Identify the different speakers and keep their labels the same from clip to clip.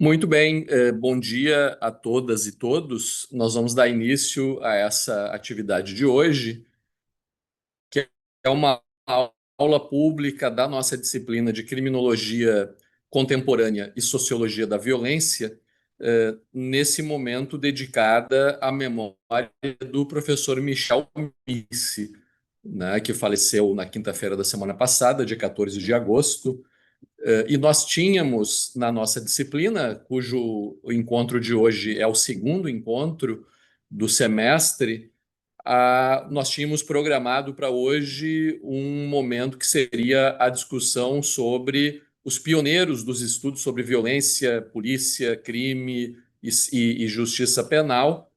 Speaker 1: Muito bem, bom dia a todas e todos. Nós vamos dar início a essa atividade de hoje, que é uma aula pública da nossa disciplina de Criminologia Contemporânea e Sociologia da Violência, nesse momento dedicada à memória do professor Michel Missi, né, que faleceu na quinta-feira da semana passada, dia 14 de agosto. E nós tínhamos na nossa disciplina, cujo o encontro de hoje é o segundo encontro do semestre, nós tínhamos programado para hoje um momento que seria a discussão sobre os pioneiros dos estudos sobre violência, polícia, crime e justiça penal,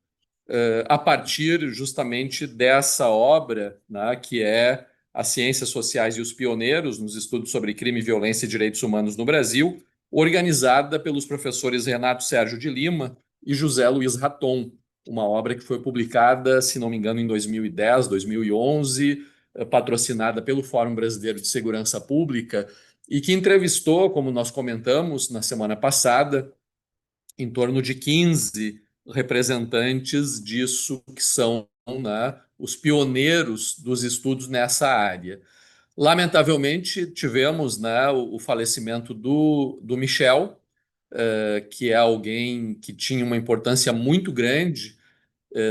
Speaker 1: a partir justamente dessa obra, né, que é As Ciências Sociais e os Pioneiros nos Estudos sobre Crime, Violência e Direitos Humanos no Brasil, organizada pelos professores Renato Sérgio de Lima e José Luiz Raton, uma obra que foi publicada, se não me engano, em 2010, 2011, patrocinada pelo Fórum Brasileiro de Segurança Pública e que entrevistou, como nós comentamos na semana passada, em torno de 15 representantes disso que são, né, os pioneiros dos estudos nessa área. Lamentavelmente, tivemos, né, o falecimento do Michel, que é alguém que tinha uma importância muito grande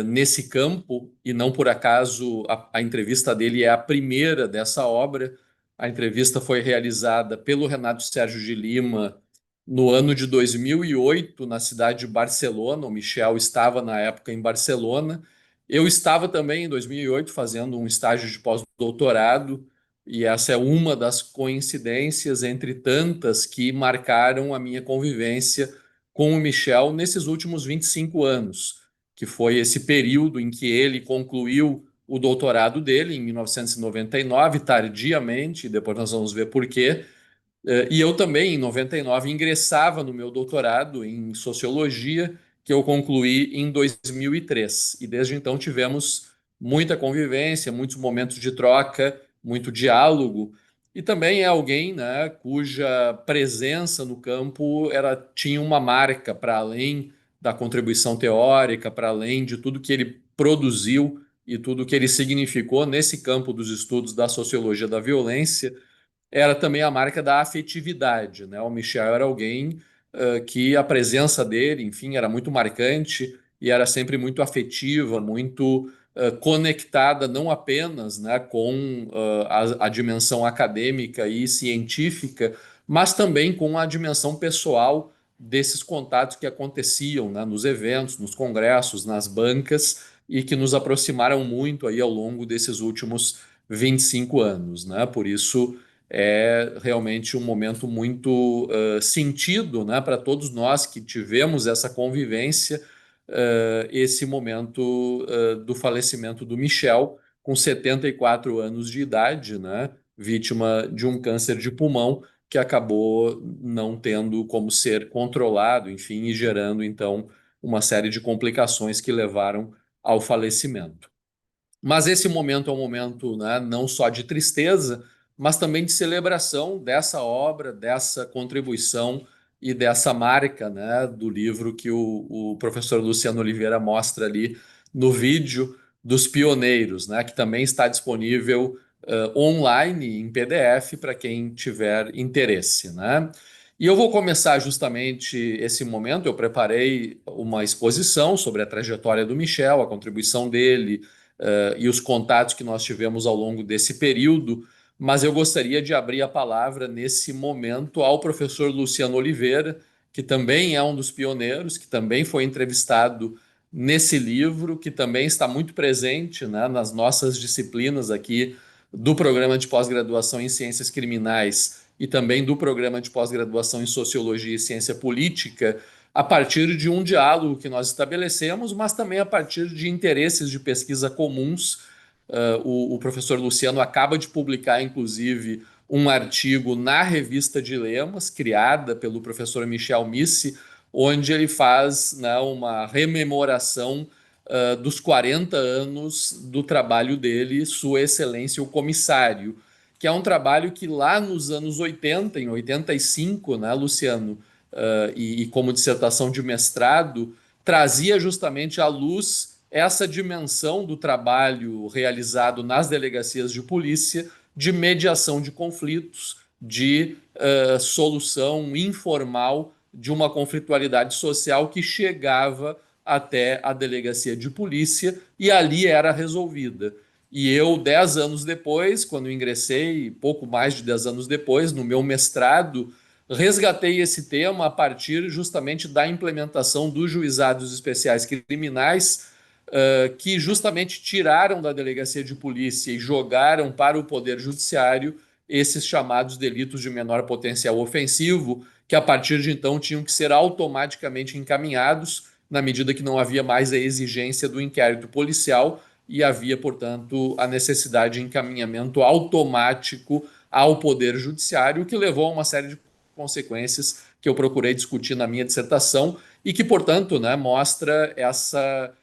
Speaker 1: nesse campo, e não por acaso a entrevista dele é a primeira dessa obra. A entrevista foi realizada pelo Renato Sérgio de Lima no ano de 2008, na cidade de Barcelona. O Michel estava, na época, em Barcelona. Eu estava também, em 2008, fazendo um estágio de pós-doutorado, e essa é uma das coincidências entre tantas que marcaram a minha convivência com o Michel nesses últimos 25 anos, que foi esse período em que ele concluiu o doutorado dele, em 1999, tardiamente, depois nós vamos ver por quê. E eu também, em 99, ingressava no meu doutorado em sociologia, que eu concluí em 2003. E desde então tivemos muita convivência, muitos momentos de troca, muito diálogo. E também é alguém, né, cuja presença no campo tinha uma marca para além da contribuição teórica, para além de tudo que ele produziu e tudo que ele significou nesse campo dos estudos da sociologia da violência. Era também a marca da afetividade, né? O Michel era alguém que a presença dele, enfim, era muito marcante e era sempre muito afetiva, muito conectada não apenas, né, com a dimensão acadêmica e científica, mas também com a dimensão pessoal desses contatos que aconteciam, né, nos eventos, nos congressos, nas bancas e que nos aproximaram muito aí ao longo desses últimos 25 anos, né? Por isso é realmente um momento muito sentido, né, para todos nós que tivemos essa convivência, esse momento do falecimento do Michel, com 74 anos de idade, né, vítima de um câncer de pulmão que acabou não tendo como ser controlado, enfim, e gerando então uma série de complicações que levaram ao falecimento. Mas esse momento é um momento, né, não só de tristeza, mas também de celebração dessa obra, dessa contribuição e dessa marca, né, do livro que o professor Luciano Oliveira mostra ali no vídeo dos pioneiros, né, que também está disponível online em PDF para quem tiver interesse, né? E eu vou começar justamente esse momento. Eu preparei uma exposição sobre a trajetória do Michel, a contribuição dele, e os contatos que nós tivemos ao longo desse período, mas eu gostaria de abrir a palavra nesse momento ao professor Luciano Oliveira, que também é um dos pioneiros, que também foi entrevistado nesse livro, que também está muito presente, né, nas nossas disciplinas aqui do programa de pós-graduação em Ciências Criminais e também do programa de pós-graduação em Sociologia e Ciência Política, a partir de um diálogo que nós estabelecemos, mas também a partir de interesses de pesquisa comuns. O professor Luciano acaba de publicar, inclusive, um artigo na revista Dilemas, criada pelo professor Michel Missi, onde ele faz, né, uma rememoração dos 40 anos do trabalho dele, Sua Excelência o Comissário, que é um trabalho que lá nos anos 80, em 85, né, Luciano, e como dissertação de mestrado, trazia justamente à luz essa dimensão do trabalho realizado nas delegacias de polícia de mediação de conflitos, de solução informal de uma conflitualidade social que chegava até a delegacia de polícia e ali era resolvida. E eu, 10 anos depois, quando ingressei, pouco mais de 10 anos depois, no meu mestrado, resgatei esse tema a partir justamente da implementação dos juizados especiais criminais, que justamente tiraram da delegacia de polícia e jogaram para o Poder Judiciário esses chamados delitos de menor potencial ofensivo, que a partir de então tinham que ser automaticamente encaminhados, na medida que não havia mais a exigência do inquérito policial e havia, portanto, a necessidade de encaminhamento automático ao Poder Judiciário, o que levou a uma série de consequências que eu procurei discutir na minha dissertação e que, portanto, né, mostra essa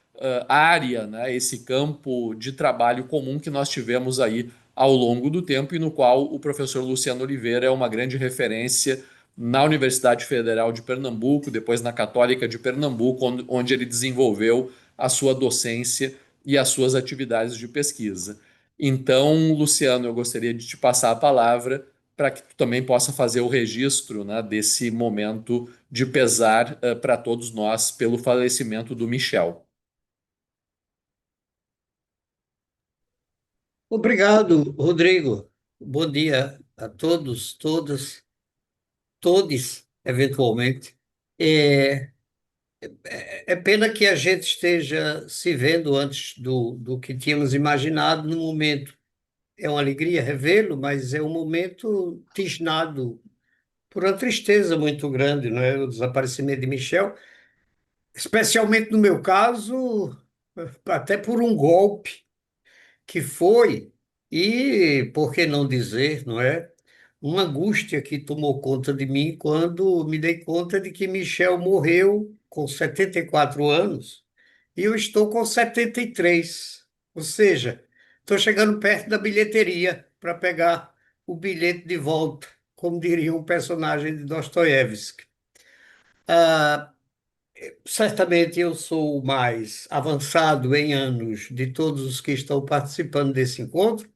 Speaker 1: área, né, esse campo de trabalho comum que nós tivemos aí ao longo do tempo e no qual o professor Luciano Oliveira é uma grande referência na Universidade Federal de Pernambuco, depois na Católica de Pernambuco, onde ele desenvolveu a sua docência e as suas atividades de pesquisa. Então, Luciano, eu gostaria de te passar a palavra para que tu também possa fazer o registro, né, desse momento de pesar para todos nós pelo falecimento do Michel.
Speaker 2: Obrigado, Rodrigo. Bom dia a todos, todas, todes, eventualmente. É, é pena que a gente esteja se vendo antes do que tínhamos imaginado no momento. É uma alegria revê-lo, mas é um momento tisnado por uma tristeza muito grande, não é? O desaparecimento de Michel, especialmente no meu caso, até por um golpe que foi, e por que não dizer, não é? Uma angústia que tomou conta de mim quando me dei conta de que Michel morreu com 74 anos e eu estou com 73. Ou seja, estou chegando perto da bilheteria para pegar o bilhete de volta, como diria um personagem de Dostoiévski. Ah, certamente eu sou o mais avançado em anos de todos os que estão participando desse encontro,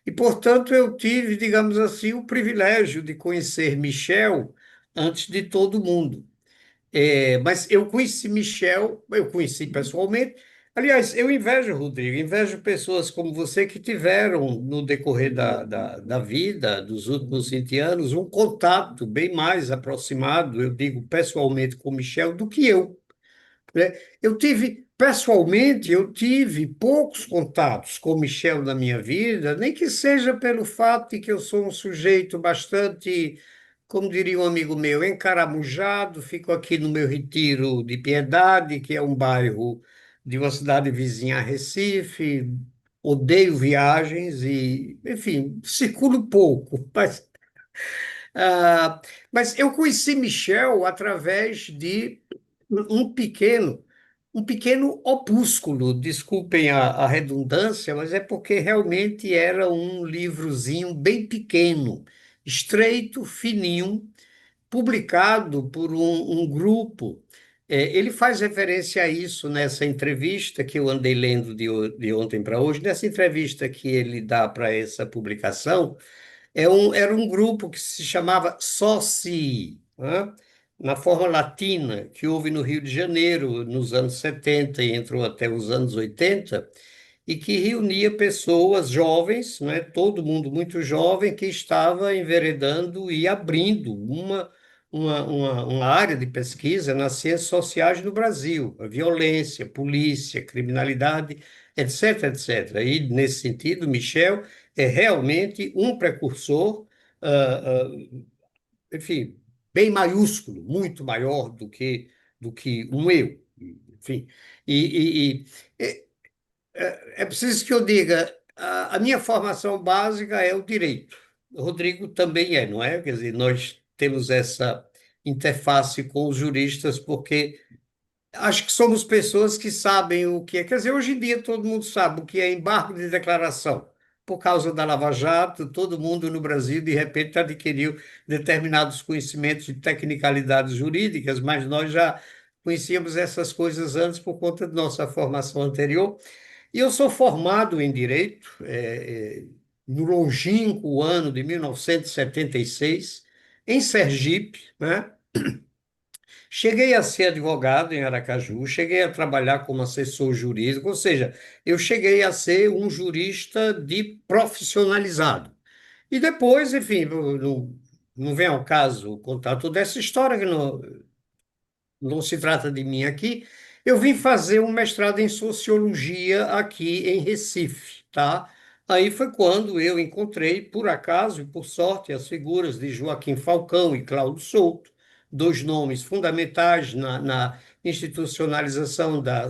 Speaker 2: e, portanto, eu tive, digamos assim, o privilégio de conhecer Michel antes de todo mundo. Mas eu conheci Michel, eu conheci pessoalmente. Aliás, eu invejo, Rodrigo, invejo pessoas como você que tiveram, no decorrer da vida, dos últimos 20 anos, um contato bem mais aproximado, eu digo pessoalmente, com Michel, do que eu, né? Pessoalmente, eu tive poucos contatos com o Michel na minha vida, nem que seja pelo fato de que eu sou um sujeito bastante, como diria um amigo meu, encaramujado, fico aqui no meu retiro de Piedade, que é um bairro de uma cidade vizinha a Recife, odeio viagens e, enfim, circulo pouco, ah, mas eu conheci Michel através de um pequeno, um pequeno opúsculo, desculpem a redundância, mas é porque realmente era um livrozinho bem pequeno, estreito, fininho, publicado por um grupo. Ele faz referência a isso nessa entrevista que eu andei lendo de ontem para hoje, nessa entrevista que ele dá para essa publicação. Era um grupo que se chamava SOCI, né? Na forma latina, que houve no Rio de Janeiro nos anos 70 e entrou até os anos 80, e que reunia pessoas jovens, né? Todo mundo muito jovem, que estava enveredando e abrindo uma área de pesquisa nas ciências sociais no Brasil, a violência, polícia, criminalidade, etc, etc. E, nesse sentido, Michel é realmente um precursor, enfim, bem maiúsculo, muito maior do que um eu. Enfim, e é preciso que eu diga, a minha formação básica é o direito. O Rodrigo também é, não é? Quer dizer, nós temos essa interface com os juristas porque acho que somos pessoas que sabem o que é. Quer dizer, hoje em dia todo mundo sabe o que é embargo de declaração. por causa da Lava Jato, todo mundo no Brasil, de repente, adquiriu determinados conhecimentos de tecnicalidades jurídicas, mas nós já conhecíamos essas coisas antes por conta de nossa formação anterior. E eu sou formado em Direito, no longínquo ano de 1976, em Sergipe, né? Cheguei a ser advogado em Aracaju, cheguei a trabalhar como assessor jurídico, ou seja, eu cheguei a ser um jurista de profissionalizado. E depois, enfim, não vem ao caso contar toda essa história, que não se trata de mim aqui. Eu vim fazer um mestrado em sociologia aqui em Recife, tá? Aí foi quando eu encontrei, por acaso e por sorte, as figuras de Joaquim Falcão e Cláudio Souto, dois nomes fundamentais na institucionalização da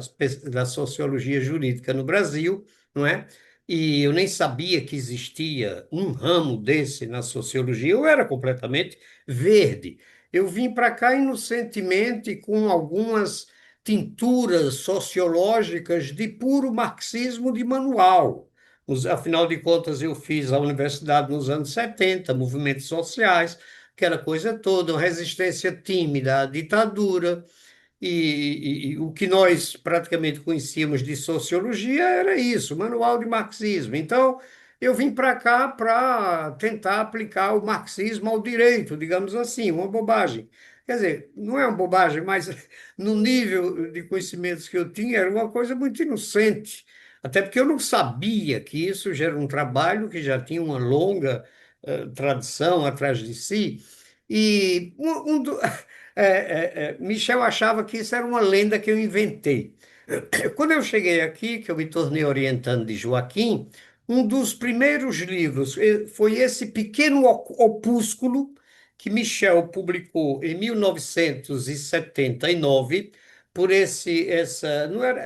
Speaker 2: sociologia jurídica no Brasil, não é? E eu nem sabia que existia um ramo desse na sociologia, eu era completamente verde. Eu vim para cá inocentemente com algumas tinturas sociológicas de puro marxismo de manual. Afinal de contas, eu fiz a universidade nos anos 70, movimentos sociais, aquela coisa toda, uma resistência tímida à ditadura, e o que nós praticamente conhecíamos de sociologia era isso, manual de marxismo. Então, eu vim para cá para tentar aplicar o marxismo ao direito, digamos assim, uma bobagem. Quer dizer, não é uma bobagem, mas no nível de conhecimentos que eu tinha, era uma coisa muito inocente. Até porque eu não sabia que isso já era um trabalho que já tinha uma longa tradição atrás de si. E Michel achava que isso era uma lenda que eu inventei. Quando eu cheguei aqui, que eu me tornei orientando de Joaquim, um dos primeiros livros foi esse pequeno opúsculo que Michel publicou em 1979 por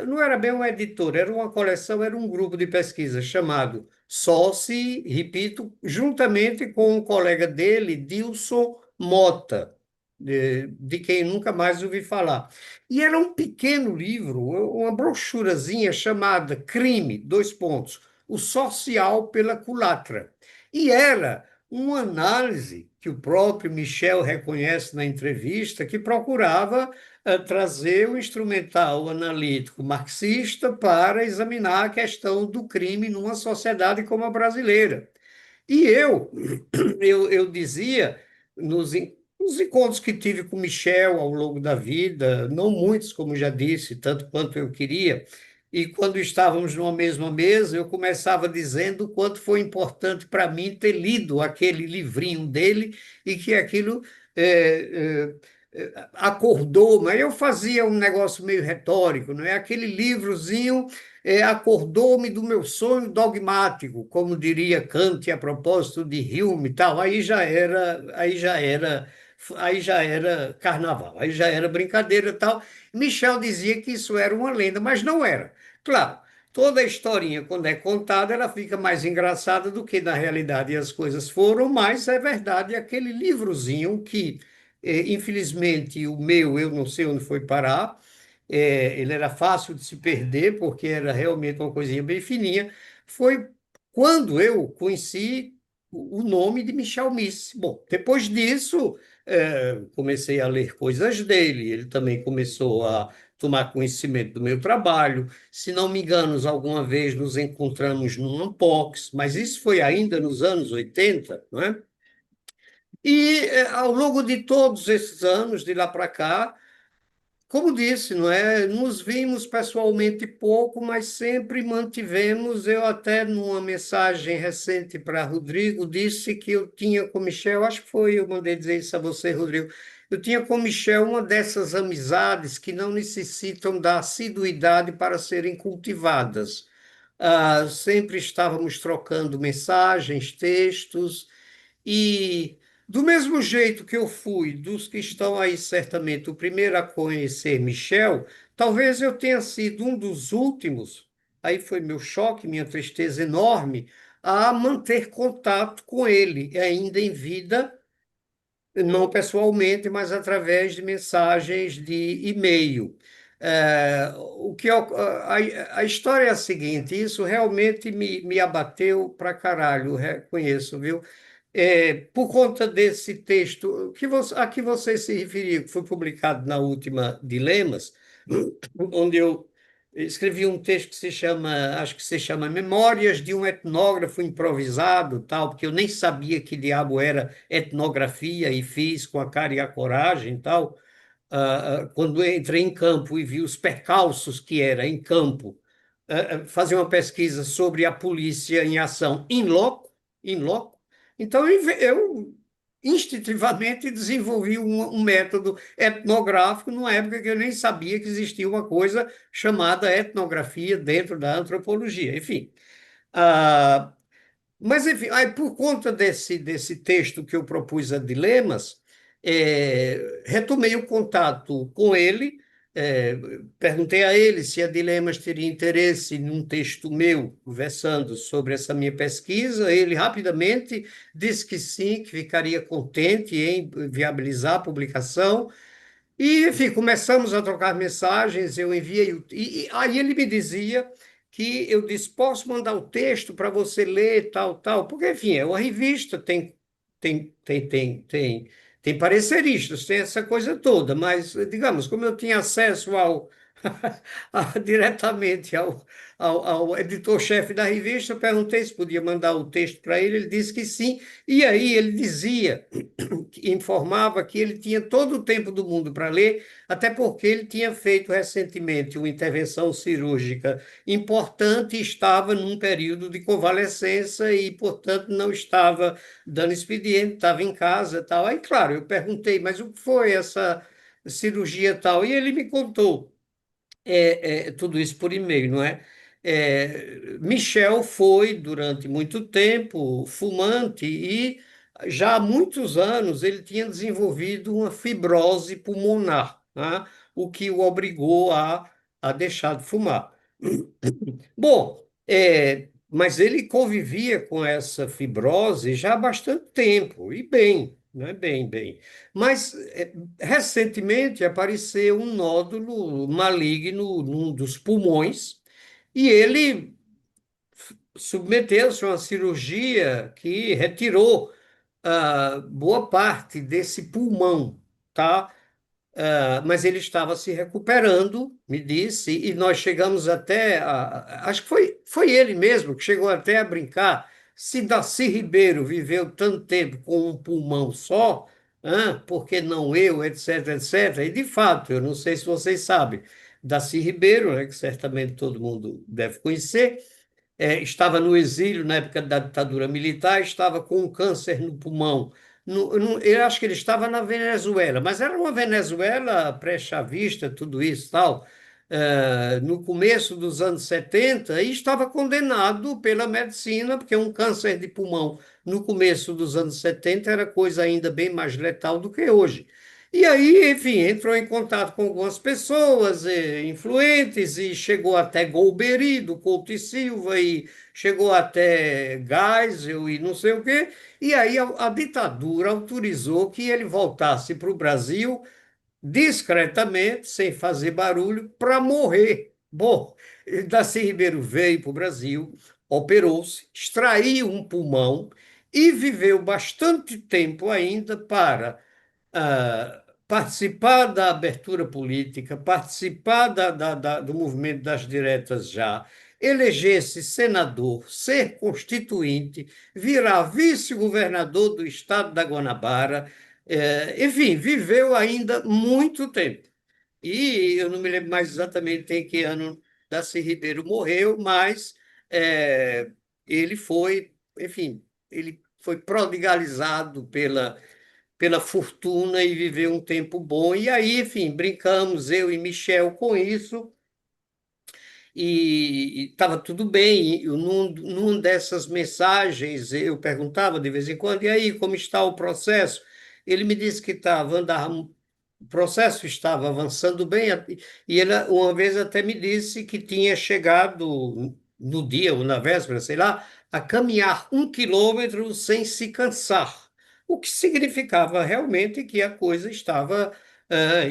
Speaker 2: não era bem uma editora, era uma coleção, era um grupo de pesquisa chamado SOCE, repito, juntamente com um colega dele, Dilson Mota, de quem nunca mais ouvi falar. E era um pequeno livro, uma brochurazinha chamada Crime, dois pontos, o social pela culatra. E era uma análise que o próprio Michel reconhece na entrevista, que procurava trazer o instrumental analítico marxista para examinar a questão do crime numa sociedade como a brasileira. E eu dizia nos encontros que tive com Michel ao longo da vida, não muitos, como já disse, tanto quanto eu queria, e quando estávamos numa mesma mesa, eu começava dizendo o quanto foi importante para mim ter lido aquele livrinho dele e que aquilo acordou, mas eu fazia um negócio meio retórico, não é? Aquele livrozinho acordou-me do meu sonho dogmático, como diria Kant a propósito de Hume e tal. Aí já era carnaval, aí já era brincadeira e tal. Michel dizia que isso era uma lenda, mas não era. Claro, toda a historinha, quando é contada, ela fica mais engraçada do que na realidade as coisas foram, mas é verdade, aquele livrozinho que, infelizmente, o meu, eu não sei onde foi parar, ele era fácil de se perder, porque era realmente uma coisinha bem fininha. Foi quando eu conheci o nome de Michel Miss. Bom, depois disso, comecei a ler coisas dele, ele também começou a tomar conhecimento do meu trabalho. Se não me engano, alguma vez nos encontramos num Unbox, mas isso foi ainda nos anos 80, não é? E ao longo de todos esses anos, de lá para cá, como disse, não é? Nos vimos pessoalmente pouco, mas sempre mantivemos. Eu até numa mensagem recente para Rodrigo disse que eu tinha com Michel, acho que foi, eu mandei dizer isso a você, Rodrigo. Eu tinha com Michel uma dessas amizades que não necessitam da assiduidade para serem cultivadas. Sempre estávamos trocando mensagens, textos, e do mesmo jeito que eu fui dos que estão aí, certamente, o primeiro a conhecer Michel, talvez eu tenha sido um dos últimos, aí foi meu choque, minha tristeza enorme, a manter contato com ele, ainda em vida, não pessoalmente, mas através de mensagens de e-mail. O que a história é a seguinte, isso realmente me abateu pra caralho, reconheço, viu? Por conta desse texto a que você se referiu, que foi publicado na última Dilemas, onde eu escrevi um texto que se chama, acho que se chama Memórias de um Etnógrafo Improvisado, tal, porque eu nem sabia que diabo era etnografia e fiz com a cara e a coragem, tal. Quando eu entrei em campo e vi os percalços que era em campo, fazer uma pesquisa sobre a polícia em ação in loco. Então eu instintivamente desenvolvi um método etnográfico numa época que eu nem sabia que existia uma coisa chamada etnografia dentro da antropologia. Enfim, ah, mas, enfim, aí, por conta desse texto que eu propus a Dilemas, retomei o contato com ele, é, perguntei a ele se a Dilemas teria interesse num texto meu versando sobre essa minha pesquisa. Ele rapidamente disse que sim, que ficaria contente em viabilizar a publicação. E, enfim, começamos a trocar mensagens, eu enviei, e aí ele me dizia que eu disse, posso mandar o texto para você ler, tal, tal, porque, enfim, é uma revista, tem pareceristas, tem essa coisa toda, mas, digamos, como eu tinha acesso diretamente ao editor-chefe da revista, eu perguntei se podia mandar o texto para ele disse que sim, e aí ele dizia que informava que ele tinha todo o tempo do mundo para ler, até porque ele tinha feito recentemente uma intervenção cirúrgica importante e estava num período de convalescença e, portanto, não estava dando expediente, estava em casa e tal. Aí, claro, eu perguntei, mas o que foi essa cirurgia tal? E ele me contou tudo isso por e-mail, não é? Michel foi, durante muito tempo, fumante e já há muitos anos ele tinha desenvolvido uma fibrose pulmonar, né? O que o obrigou a deixar de fumar. Bom, mas ele convivia com essa fibrose já há bastante tempo, e bem, né? Bem, bem. Mas recentemente apareceu um nódulo maligno num dos pulmões, e ele submeteu-se a uma cirurgia que retirou boa parte desse pulmão, tá? Mas ele estava se recuperando, me disse, e nós chegamos até acho que foi ele mesmo que chegou até a brincar. Se Darcy Ribeiro viveu tanto tempo com um pulmão só, por que não eu, etc, etc. E de fato, eu não sei se vocês sabem, Darcy Ribeiro, né, que certamente todo mundo deve conhecer, estava no exílio na época da ditadura militar, estava com um câncer no pulmão. Eu acho que ele estava na Venezuela, mas era uma Venezuela pré-chavista, tudo isso tal, no começo dos anos 70, e estava condenado pela medicina, porque um câncer de pulmão no começo dos anos 70 era coisa ainda bem mais letal do que hoje. E aí, enfim, entrou em contato com algumas pessoas influentes e chegou até Golbery, do Couto e Silva, e chegou até Geisel e não sei o quê. E aí a ditadura autorizou que ele voltasse para o Brasil discretamente, sem fazer barulho, para morrer. Bom, Darcy Ribeiro veio para o Brasil, operou-se, extraiu um pulmão e viveu bastante tempo ainda para participar da abertura política, participar do movimento das diretas já, eleger-se senador, ser constituinte, virar vice-governador do estado da Guanabara, enfim, viveu ainda muito tempo. E eu não me lembro mais exatamente em que ano Darcy Ribeiro morreu, mas ele foi, enfim, ele foi prodigalizado pela fortuna e viveu um tempo bom. E aí, enfim, brincamos, eu e Michel, com isso, e estava tudo bem. E num dessas mensagens, eu perguntava de vez em quando, e aí, como está o processo? Ele me disse que o processo estava avançando bem, e ele uma vez até me disse que tinha chegado no dia ou na véspera, sei lá, a caminhar 1 quilômetro sem se cansar, o que significava realmente que a coisa estava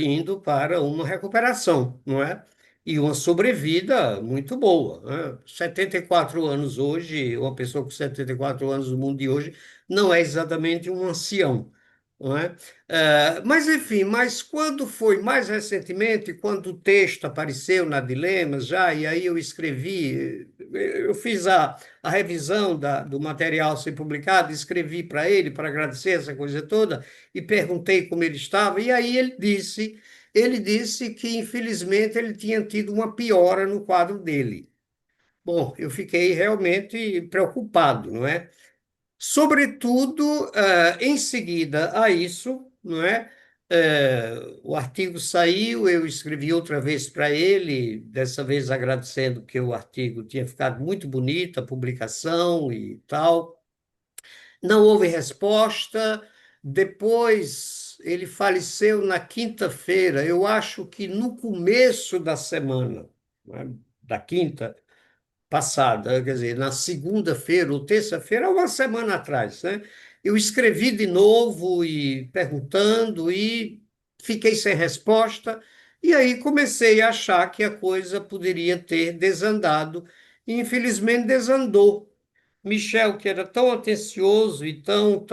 Speaker 2: indo para uma recuperação, não é? E uma sobrevida muito boa, né? 74 anos hoje, uma pessoa com 74 anos no mundo de hoje, não é exatamente um ancião, não é? Mas, enfim, mas quando foi mais recentemente, quando o texto apareceu na Dilemas já, e aí eu escrevi, eu fiz a revisão do material ser publicado, escrevi para ele para agradecer essa coisa toda e perguntei como ele estava, e aí ele disse que infelizmente ele tinha tido uma piora no quadro dele. Bom, eu fiquei realmente preocupado, não é? Sobretudo, em seguida a isso, não é? O artigo saiu, eu escrevi outra vez para ele, dessa vez agradecendo que o artigo tinha ficado muito bonito, a publicação e tal. Não houve resposta. Depois ele faleceu na quinta-feira, eu acho que no começo da semana, né, da quinta passada, quer dizer, na segunda-feira ou terça-feira, uma semana atrás, né? Eu escrevi de novo e perguntando e fiquei sem resposta. E aí comecei a achar que a coisa poderia ter desandado. E infelizmente desandou. Michel, que era tão atencioso e tão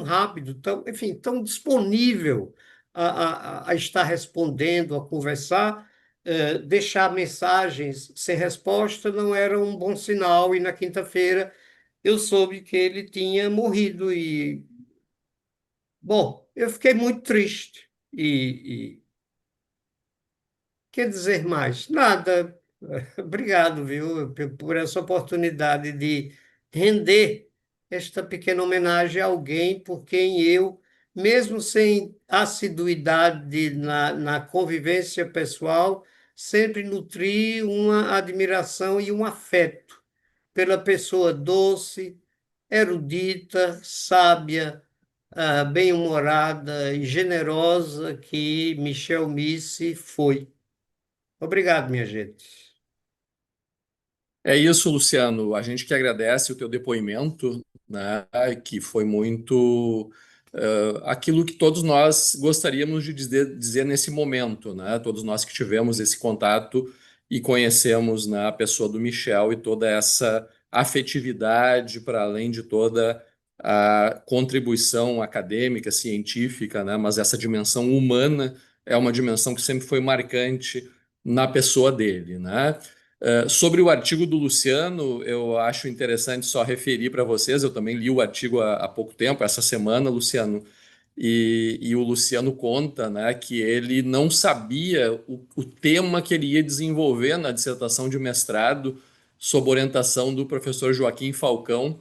Speaker 2: rápido, enfim, tão disponível a estar respondendo, a conversar, deixar mensagens sem resposta não era um bom sinal. E na quinta-feira eu soube que ele tinha morrido. E, bom, eu fiquei muito triste. E quer dizer mais? Nada. Obrigado, viu, por essa oportunidade de render esta pequena homenagem a alguém por quem eu, mesmo sem assiduidade na convivência pessoal, sempre nutri uma admiração e um afeto pela pessoa doce, erudita, sábia, bem-humorada e generosa que Michel Misse foi. Obrigado, minha gente.
Speaker 1: É isso, Luciano. A gente que agradece o teu depoimento, né, que foi muito aquilo que todos nós gostaríamos de dizer nesse momento, né? Todos nós que tivemos esse contato e conhecemos, né, a pessoa do Michel e toda essa afetividade, para além de toda a contribuição acadêmica, científica, né? Mas essa dimensão humana é uma dimensão que sempre foi marcante na pessoa dele, né? Sobre o artigo do Luciano, eu acho interessante só referir para vocês. Eu também li o artigo há pouco tempo, essa semana, Luciano, e o Luciano conta, né, que ele não sabia o tema que ele ia desenvolver na dissertação de mestrado, sob orientação do professor Joaquim Falcão.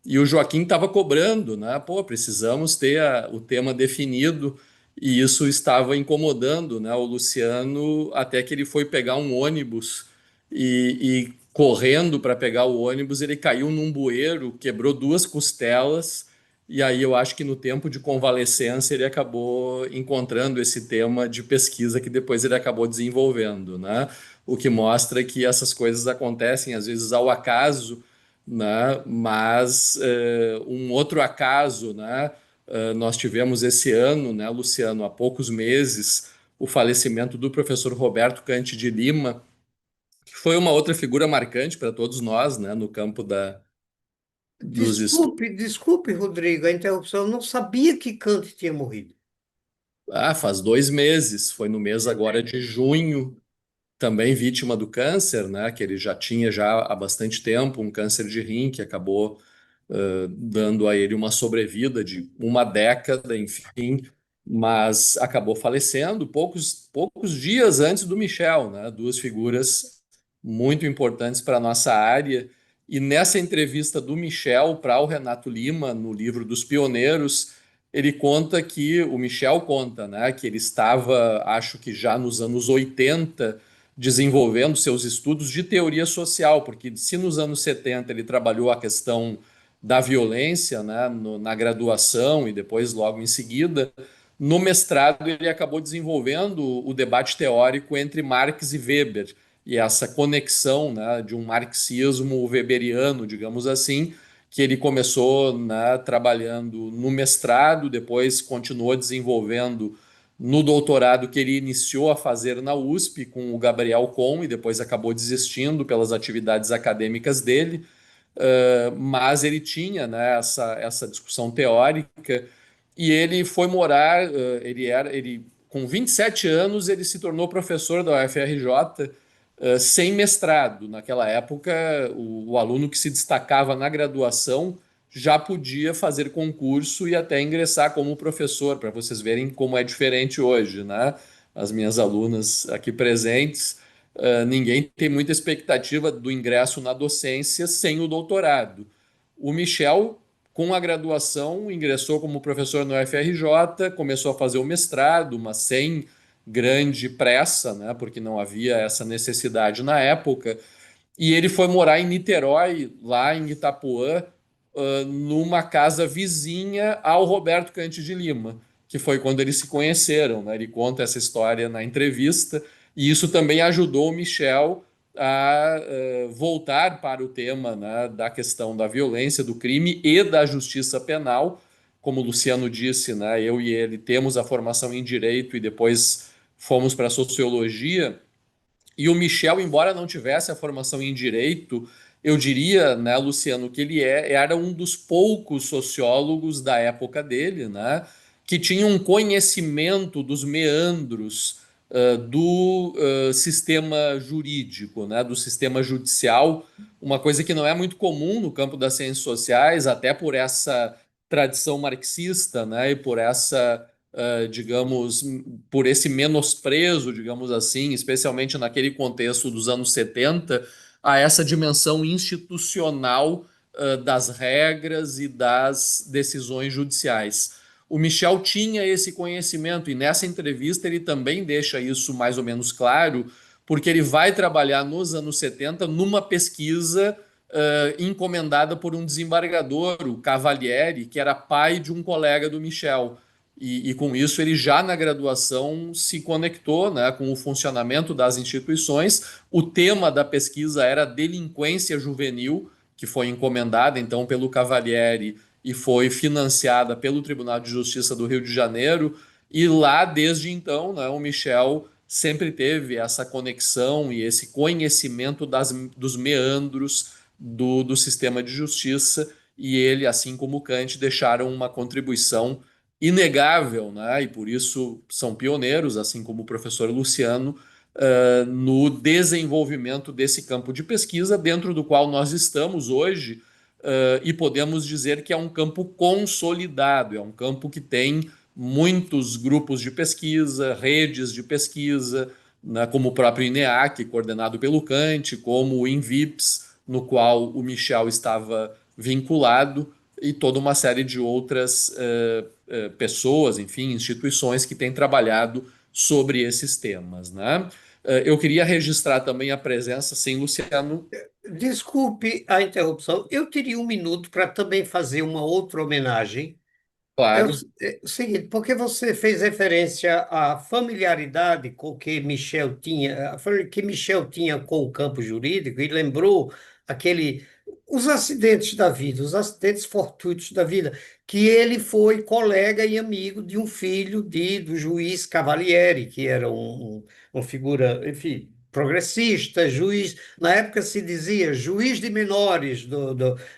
Speaker 1: E o Joaquim estava cobrando, né? Pô, precisamos ter o tema definido. E isso estava incomodando, né, o Luciano, até que ele foi pegar um ônibus e correndo para pegar o ônibus, ele caiu num bueiro, quebrou duas costelas, e aí eu acho que no tempo de convalescência ele acabou encontrando esse tema de pesquisa que depois ele acabou desenvolvendo, né? O que mostra que essas coisas acontecem às vezes ao acaso, né? Mas um outro acaso, né? Nós tivemos esse ano, né, Luciano, há poucos meses, o falecimento do professor Roberto Cante de Lima, que foi uma outra figura marcante para todos nós, né, no campo dos estudos.
Speaker 2: Desculpe, Rodrigo, a interrupção. Eu não sabia que Kant tinha morrido.
Speaker 1: Ah, faz 2 meses, foi no mês agora de junho, também vítima do câncer, né, que ele já tinha já há bastante tempo, um câncer de rim que acabou dando a ele uma sobrevida de uma década, enfim, mas acabou falecendo poucos dias antes do Michel, né? Duas figuras muito importantes para a nossa área. E nessa entrevista do Michel para o Renato Lima, no livro dos Pioneiros, ele conta que, o Michel conta, né, que ele estava, acho que já nos anos 80, desenvolvendo seus estudos de teoria social, porque se nos anos 70 ele trabalhou a questão da violência, né, na graduação e depois logo em seguida, no mestrado ele acabou desenvolvendo o debate teórico entre Marx e Weber e essa conexão, né, de um marxismo weberiano, digamos assim, que ele começou, né, trabalhando no mestrado, depois continuou desenvolvendo no doutorado que ele iniciou a fazer na USP com o Gabriel Com e depois acabou desistindo pelas atividades acadêmicas dele. Mas ele tinha, né, essa discussão teórica e ele foi morar, com 27 anos ele se tornou professor da UFRJ, sem mestrado. Naquela época, o aluno que se destacava na graduação já podia fazer concurso e até ingressar como professor, para vocês verem como é diferente hoje, né? As minhas alunas aqui presentes, ninguém tem muita expectativa do ingresso na docência sem o doutorado. O Michel, com a graduação, ingressou como professor no UFRJ, começou a fazer o mestrado, mas sem grande pressa, né, porque não havia essa necessidade na época. E ele foi morar em Niterói, lá em Itapuã, numa casa vizinha ao Roberto Cante de Lima, que foi quando eles se conheceram, né? Ele conta essa história na entrevista, e isso também ajudou o Michel a voltar para o tema, né, da questão da violência, do crime e da justiça penal. Como o Luciano disse, né, eu e ele temos a formação em direito e depois fomos para a sociologia. E o Michel, embora não tivesse a formação em direito, eu diria, né, Luciano, que ele era um dos poucos sociólogos da época dele, né, que tinha um conhecimento dos meandros do sistema jurídico, né, do sistema judicial, uma coisa que não é muito comum no campo das ciências sociais, até por essa tradição marxista, né, e por essa digamos, por esse menosprezo, digamos assim, especialmente naquele contexto dos anos 70, a essa dimensão institucional das regras e das decisões judiciais. O Michel tinha esse conhecimento e nessa entrevista ele também deixa isso mais ou menos claro, porque ele vai trabalhar nos anos 70 numa pesquisa encomendada por um desembargador, o Cavalieri, que era pai de um colega do Michel. E com isso ele já na graduação se conectou, né, com o funcionamento das instituições. O tema da pesquisa era delinquência juvenil, que foi encomendada então pelo Cavalieri e foi financiada pelo Tribunal de Justiça do Rio de Janeiro. E lá, desde então, né, o Michel sempre teve essa conexão e esse conhecimento dos meandros do sistema de justiça. E ele, assim como Kant, deixaram uma contribuição inegável, né? E por isso são pioneiros, assim como o professor Luciano, no desenvolvimento desse campo de pesquisa, dentro do qual nós estamos hoje, e podemos dizer que é um campo consolidado, é um campo que tem muitos grupos de pesquisa, redes de pesquisa, né, como o próprio INEAC, coordenado pelo Kant, como o INVIPS, no qual o Michel estava vinculado, e toda uma série de outras pessoas, enfim, instituições que têm trabalhado sobre esses temas, né? Eu queria registrar também a presença, sim, Luciano.
Speaker 2: Desculpe a interrupção. Eu teria um minuto para também fazer uma outra homenagem.
Speaker 1: Claro.
Speaker 2: É o seguinte, porque você fez referência à familiaridade com que Michel tinha, que Michel tinha com o campo jurídico e lembrou aquele, os acidentes da vida, os acidentes fortuitos da vida, que ele foi colega e amigo de um filho do juiz Cavalieri, que era uma figura, enfim, progressista, juiz, na época se dizia juiz de menores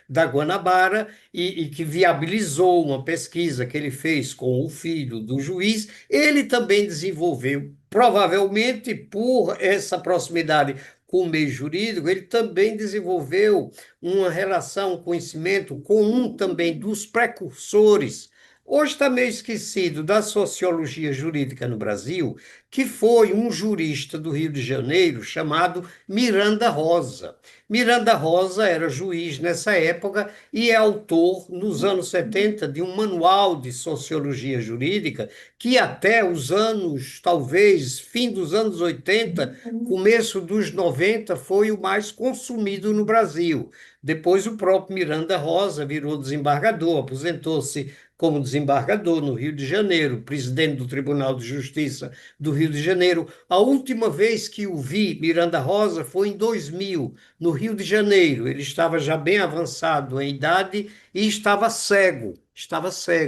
Speaker 2: da Guanabara, e que viabilizou uma pesquisa que ele fez com o filho do juiz. Ele também desenvolveu, provavelmente por essa proximidade com o meio jurídico, ele também desenvolveu uma relação, um conhecimento com um também dos precursores. Hoje está meio esquecido da sociologia jurídica no Brasil, que foi um jurista do Rio de Janeiro chamado Miranda Rosa. Miranda Rosa era juiz nessa época e é autor, nos anos 70, de um manual de sociologia jurídica que até os anos, talvez, fim dos anos 80, começo dos 90, foi o mais consumido no Brasil. Depois o próprio Miranda Rosa virou desembargador, aposentou-se como desembargador no Rio de Janeiro, presidente do Tribunal de Justiça do Rio de Janeiro. A última vez que o vi, Miranda Rosa, foi em 2000, no Rio de Janeiro. Ele estava já bem avançado em idade e estava cego,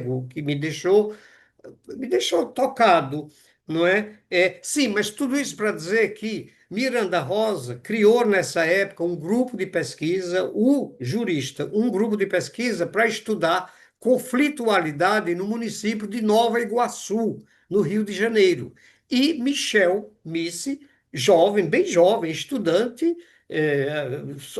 Speaker 2: o que me deixou tocado. não é? Sim, mas tudo isso para dizer que Miranda Rosa criou nessa época um grupo de pesquisa, o jurista, um grupo de pesquisa para estudar conflitualidade no município de Nova Iguaçu, no Rio de Janeiro. E Michel Misse, jovem, bem jovem, estudante,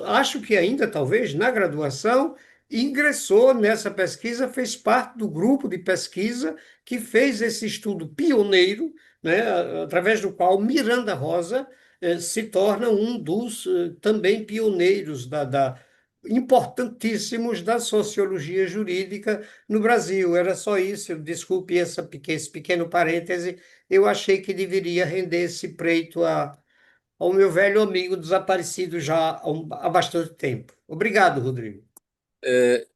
Speaker 2: acho que ainda talvez na graduação, ingressou nessa pesquisa, fez parte do grupo de pesquisa que fez esse estudo pioneiro, né, através do qual Miranda Rosa se torna um dos também pioneiros importantíssimos da sociologia jurídica no Brasil. Era só isso, desculpe esse pequeno parêntese, eu achei que deveria render esse preito ao meu velho amigo desaparecido já há bastante tempo. Obrigado, Rodrigo.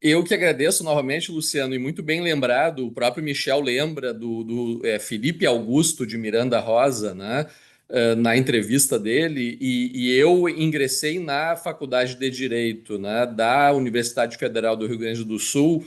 Speaker 1: Eu que agradeço novamente, Luciano, e muito bem lembrado, o próprio Michel lembra do Felipe Augusto de Miranda Rosa, né, na entrevista dele, e eu ingressei na Faculdade de Direito, né, da Universidade Federal do Rio Grande do Sul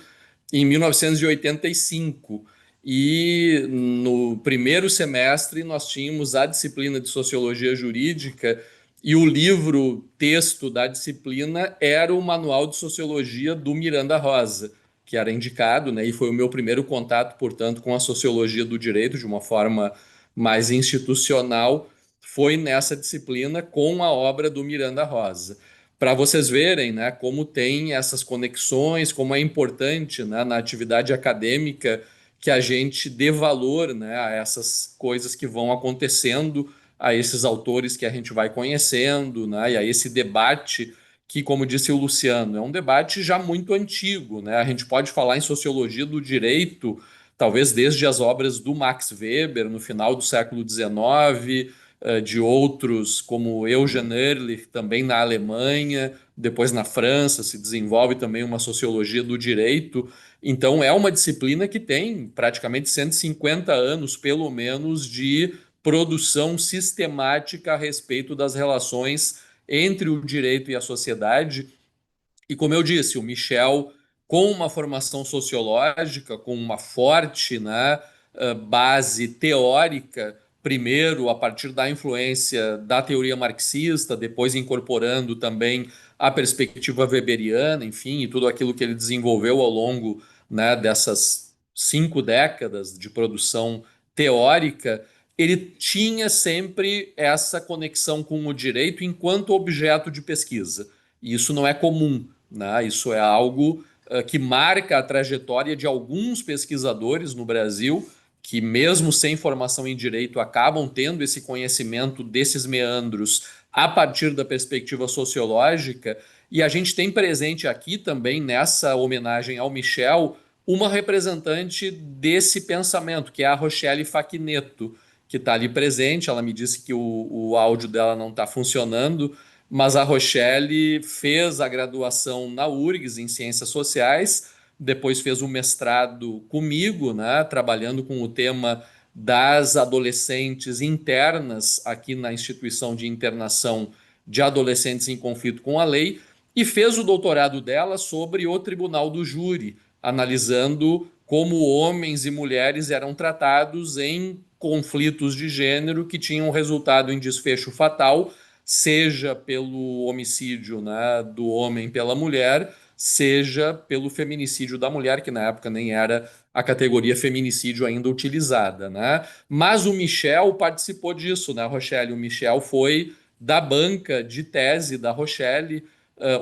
Speaker 1: em 1985. E no primeiro semestre nós tínhamos a disciplina de Sociologia Jurídica e o livro texto da disciplina era o Manual de Sociologia do Miranda Rosa, que era indicado, né? E foi o meu primeiro contato, portanto, com a sociologia do direito de uma forma mais institucional, foi nessa disciplina com a obra do Miranda Rosa. Para vocês verem, né, como tem essas conexões, como é importante, né, na atividade acadêmica que a gente dê valor, né, a essas coisas que vão acontecendo, a esses autores que a gente vai conhecendo, né, e a esse debate que, como disse o Luciano, é um debate já muito antigo, né? A gente pode falar em sociologia do direito, talvez desde as obras do Max Weber, no final do século XIX, de outros como Eugen Ehrlich, também na Alemanha, depois na França, se desenvolve também uma sociologia do direito. Então, é uma disciplina que tem praticamente 150 anos, pelo menos, de produção sistemática a respeito das relações entre o direito e a sociedade. E como eu disse, o Michel, com uma formação sociológica, com uma forte, né, base teórica, primeiro a partir da influência da teoria marxista, depois incorporando também a perspectiva weberiana, enfim, e tudo aquilo que ele desenvolveu ao longo, né, dessas 5 décadas de produção teórica, ele tinha sempre essa conexão com o direito enquanto objeto de pesquisa. E isso não é comum, né? Isso é algo que marca a trajetória de alguns pesquisadores no Brasil, que, mesmo sem formação em direito, acabam tendo esse conhecimento desses meandros a partir da perspectiva sociológica. E a gente tem presente aqui também, nessa homenagem ao Michel, uma representante desse pensamento, que é a Rochelle Facchineto, que está ali presente. Ela me disse que o áudio dela não está funcionando, mas a Rochelle fez a graduação na URGS em Ciências Sociais, depois fez o mestrado comigo, né, trabalhando com o tema das adolescentes internas aqui na instituição de internação de adolescentes em conflito com a lei, e fez o doutorado dela sobre o Tribunal do Júri, analisando como homens e mulheres eram tratados em conflitos de gênero que tinham resultado em desfecho fatal, seja pelo homicídio, né, do homem pela mulher, seja pelo feminicídio da mulher, que na época nem era a categoria feminicídio ainda utilizada, né? Mas o Michel participou disso, né, Rochelle? O Michel foi da banca de tese da Rochelle,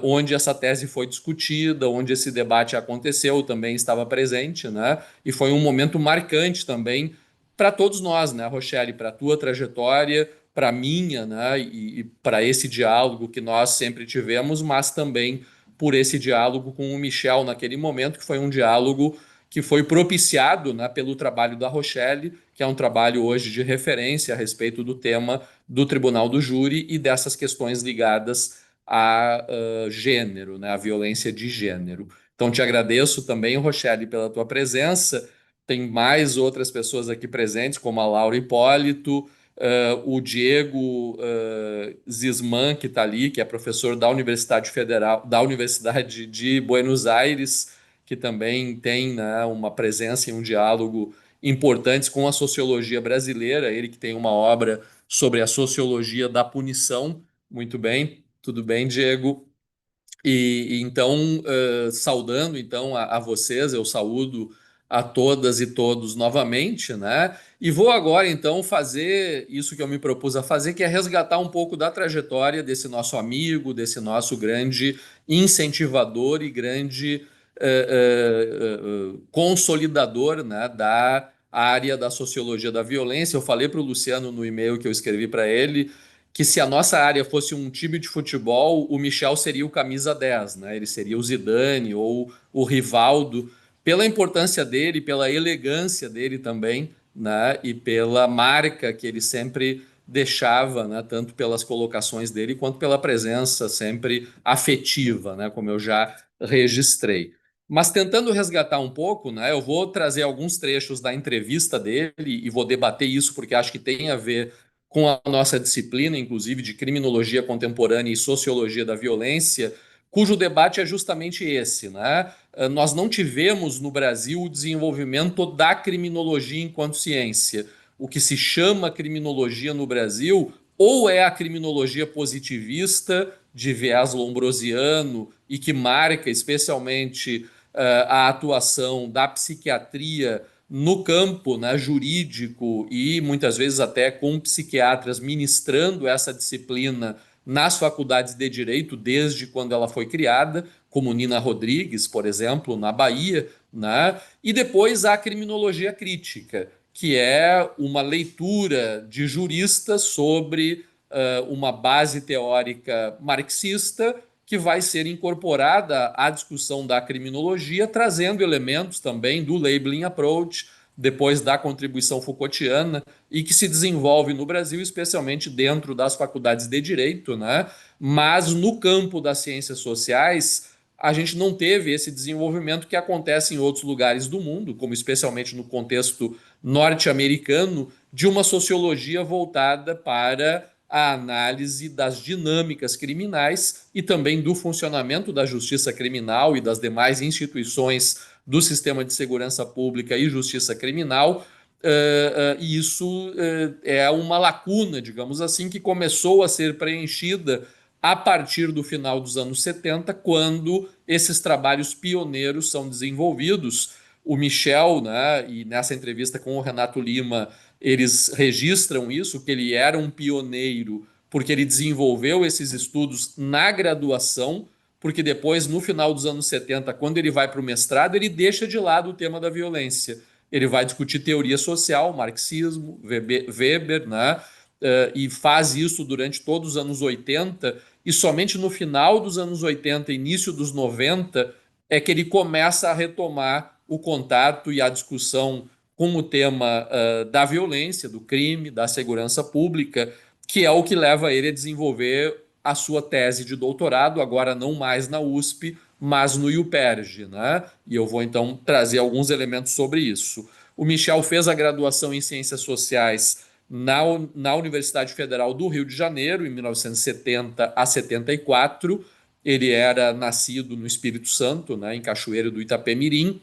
Speaker 1: onde essa tese foi discutida, onde esse debate aconteceu, também estava presente, né? E foi um momento marcante também para todos nós, né, Rochelle, para a tua trajetória, para a minha, né, e para esse diálogo que nós sempre tivemos, mas também por esse diálogo com o Michel naquele momento, que foi um diálogo que foi propiciado, né, pelo trabalho da Rochelle, que é um trabalho hoje de referência a respeito do tema do Tribunal do Júri e dessas questões ligadas a gênero, né, a violência de gênero. Então, te agradeço também, Rochelle, pela tua presença. Tem mais outras pessoas aqui presentes, como a Laura Hipólito, o Diego Zisman, que está ali, que é professor da Universidade Federal, da Universidade de Buenos Aires, que também tem, né, uma presença e um diálogo importantes com a sociologia brasileira. Ele que tem uma obra sobre a sociologia da punição. Muito bem, tudo bem, Diego? Então, saudando então a vocês, eu saúdo a todas e todos novamente, né? E vou agora então fazer isso que eu me propus a fazer, que é resgatar um pouco da trajetória desse nosso amigo, desse nosso grande incentivador e grande consolidador, né, da área da sociologia da violência. Eu falei para o Luciano no e-mail que eu escrevi para ele que se a nossa área fosse um time de futebol, o Michel seria o camisa 10, né? Ele seria o Zidane ou o Rivaldo, pela importância dele, pela elegância dele também, né? E pela marca que ele sempre deixava, né? Tanto pelas colocações dele quanto pela presença sempre afetiva, né? Como eu já registrei. Mas tentando resgatar um pouco, né? Eu vou trazer alguns trechos da entrevista dele e vou debater isso porque acho que tem a ver com a nossa disciplina, inclusive de criminologia contemporânea e sociologia da violência, cujo debate é justamente esse, né? Nós não tivemos no Brasil o desenvolvimento da criminologia enquanto ciência. O que se chama criminologia no Brasil ou é a criminologia positivista de viés lombrosiano e que marca especialmente a atuação da psiquiatria no campo, né, jurídico e muitas vezes até com psiquiatras ministrando essa disciplina nas faculdades de direito desde quando ela foi criada, como Nina Rodrigues, por exemplo, na Bahia, né? E depois a criminologia crítica, que é uma leitura de juristas sobre uma base teórica marxista que vai ser incorporada à discussão da criminologia, trazendo elementos também do labeling approach, depois da contribuição Foucaultiana, e que se desenvolve no Brasil, especialmente dentro das faculdades de direito, né? Mas no campo das ciências sociais, a gente não teve esse desenvolvimento que acontece em outros lugares do mundo, como especialmente no contexto norte-americano, de uma sociologia voltada para a análise das dinâmicas criminais e também do funcionamento da justiça criminal e das demais instituições do sistema de segurança pública e justiça criminal. E isso é uma lacuna, digamos assim, que começou a ser preenchida a partir do final dos anos 70, quando esses trabalhos pioneiros são desenvolvidos. O Michel, né, e nessa entrevista com o Renato Lima, eles registram isso, que ele era um pioneiro, porque ele desenvolveu esses estudos na graduação, porque depois, no final dos anos 70, quando ele vai para o mestrado, ele deixa de lado o tema da violência. Ele vai discutir teoria social, marxismo, Weber, né? E faz isso durante todos os anos 80, e somente no final dos anos 80, início dos 90, é que ele começa a retomar o contato e a discussão com o tema da violência, do crime, da segurança pública, que é o que leva ele a desenvolver a sua tese de doutorado, agora não mais na USP, mas no UPERJ, né? E eu vou então trazer alguns elementos sobre isso. O Michel fez a graduação em Ciências Sociais na Universidade Federal do Rio de Janeiro, em 1970 a 74. Ele era nascido no Espírito Santo, né, em Cachoeiro do Itapemirim,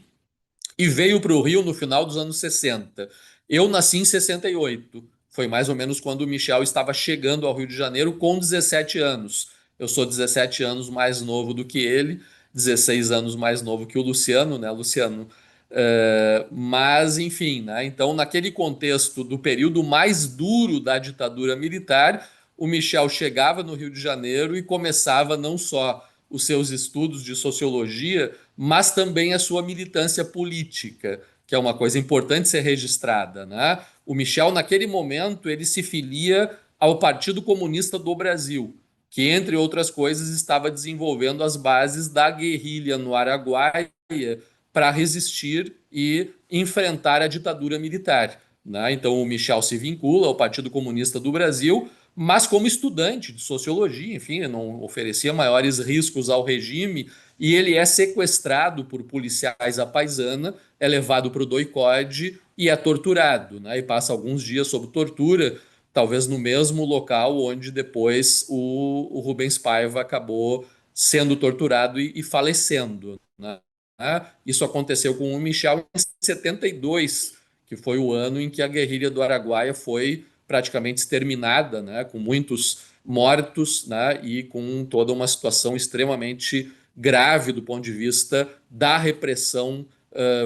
Speaker 1: e veio para o Rio no final dos anos 60. Eu nasci em 68. Foi mais ou menos quando o Michel estava chegando ao Rio de Janeiro com 17 anos. Eu sou 17 anos mais novo do que ele, 16 anos mais novo que o Luciano, né, Luciano? Mas, enfim, né? Então, naquele contexto do período mais duro da ditadura militar, o Michel chegava no Rio de Janeiro e começava não só os seus estudos de sociologia, mas também a sua militância política, que é uma coisa importante ser registrada, né? O Michel, naquele momento, ele se filia ao Partido Comunista do Brasil, que, entre outras coisas, estava desenvolvendo as bases da guerrilha no Araguaia para resistir e enfrentar a ditadura militar, né? Então, o Michel se vincula ao Partido Comunista do Brasil, mas como estudante de sociologia, enfim, não oferecia maiores riscos ao regime, e ele é sequestrado por policiais à paisana, é levado para o doicode e é torturado, né? E passa alguns dias sob tortura, talvez no mesmo local onde depois o Rubens Paiva acabou sendo torturado e falecendo, né? Isso aconteceu com o Michel em 72, que foi o ano em que a guerrilha do Araguaia foi praticamente exterminada, né, com muitos mortos, né, e com toda uma situação extremamente grave do ponto de vista da repressão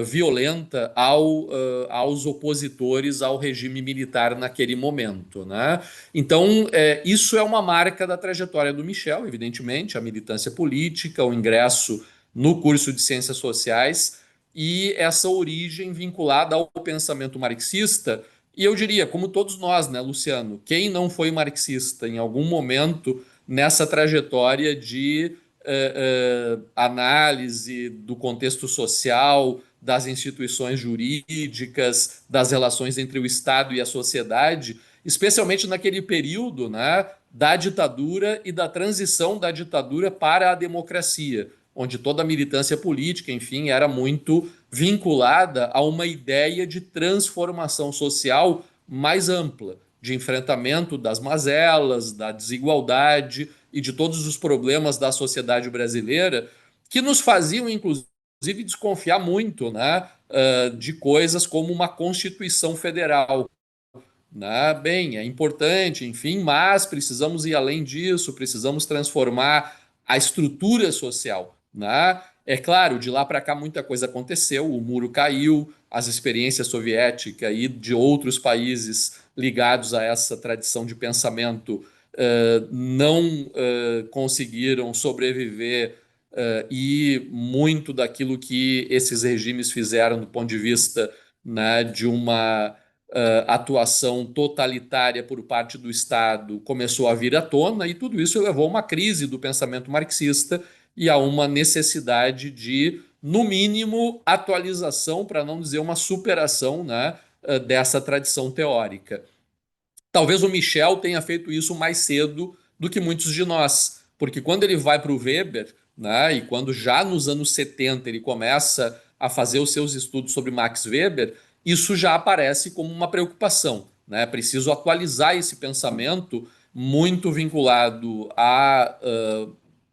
Speaker 1: violenta aos opositores ao regime militar naquele momento, né? Então, isso é uma marca da trajetória do Michel, evidentemente, a militância política, o ingresso no curso de Ciências Sociais e essa origem vinculada ao pensamento marxista. E eu diria, como todos nós, né, Luciano, quem não foi marxista em algum momento nessa trajetória de análise do contexto social, das instituições jurídicas, das relações entre o Estado e a sociedade, especialmente naquele período, né, da ditadura e da transição da ditadura para a democracia, onde toda a militância política, enfim, era muito vinculada a uma ideia de transformação social mais ampla, de enfrentamento das mazelas, da desigualdade e de todos os problemas da sociedade brasileira que nos faziam, inclusive, desconfiar muito, né, de coisas como uma Constituição Federal, né? Bem, é importante, enfim, mas precisamos ir além disso, precisamos transformar a estrutura social, né? É claro, de lá para cá muita coisa aconteceu, o muro caiu, as experiências soviéticas e de outros países ligados a essa tradição de pensamento não conseguiram sobreviver e muito daquilo que esses regimes fizeram do ponto de vista, né, de uma atuação totalitária por parte do Estado começou a vir à tona, e tudo isso levou a uma crise do pensamento marxista e a uma necessidade de, no mínimo, atualização, para não dizer uma superação, né, dessa tradição teórica. Talvez o Michel tenha feito isso mais cedo do que muitos de nós, porque quando ele vai para o Weber, né, e quando já nos anos 70 ele começa a fazer os seus estudos sobre Max Weber, isso já aparece como uma preocupação, né? Preciso atualizar esse pensamento muito vinculado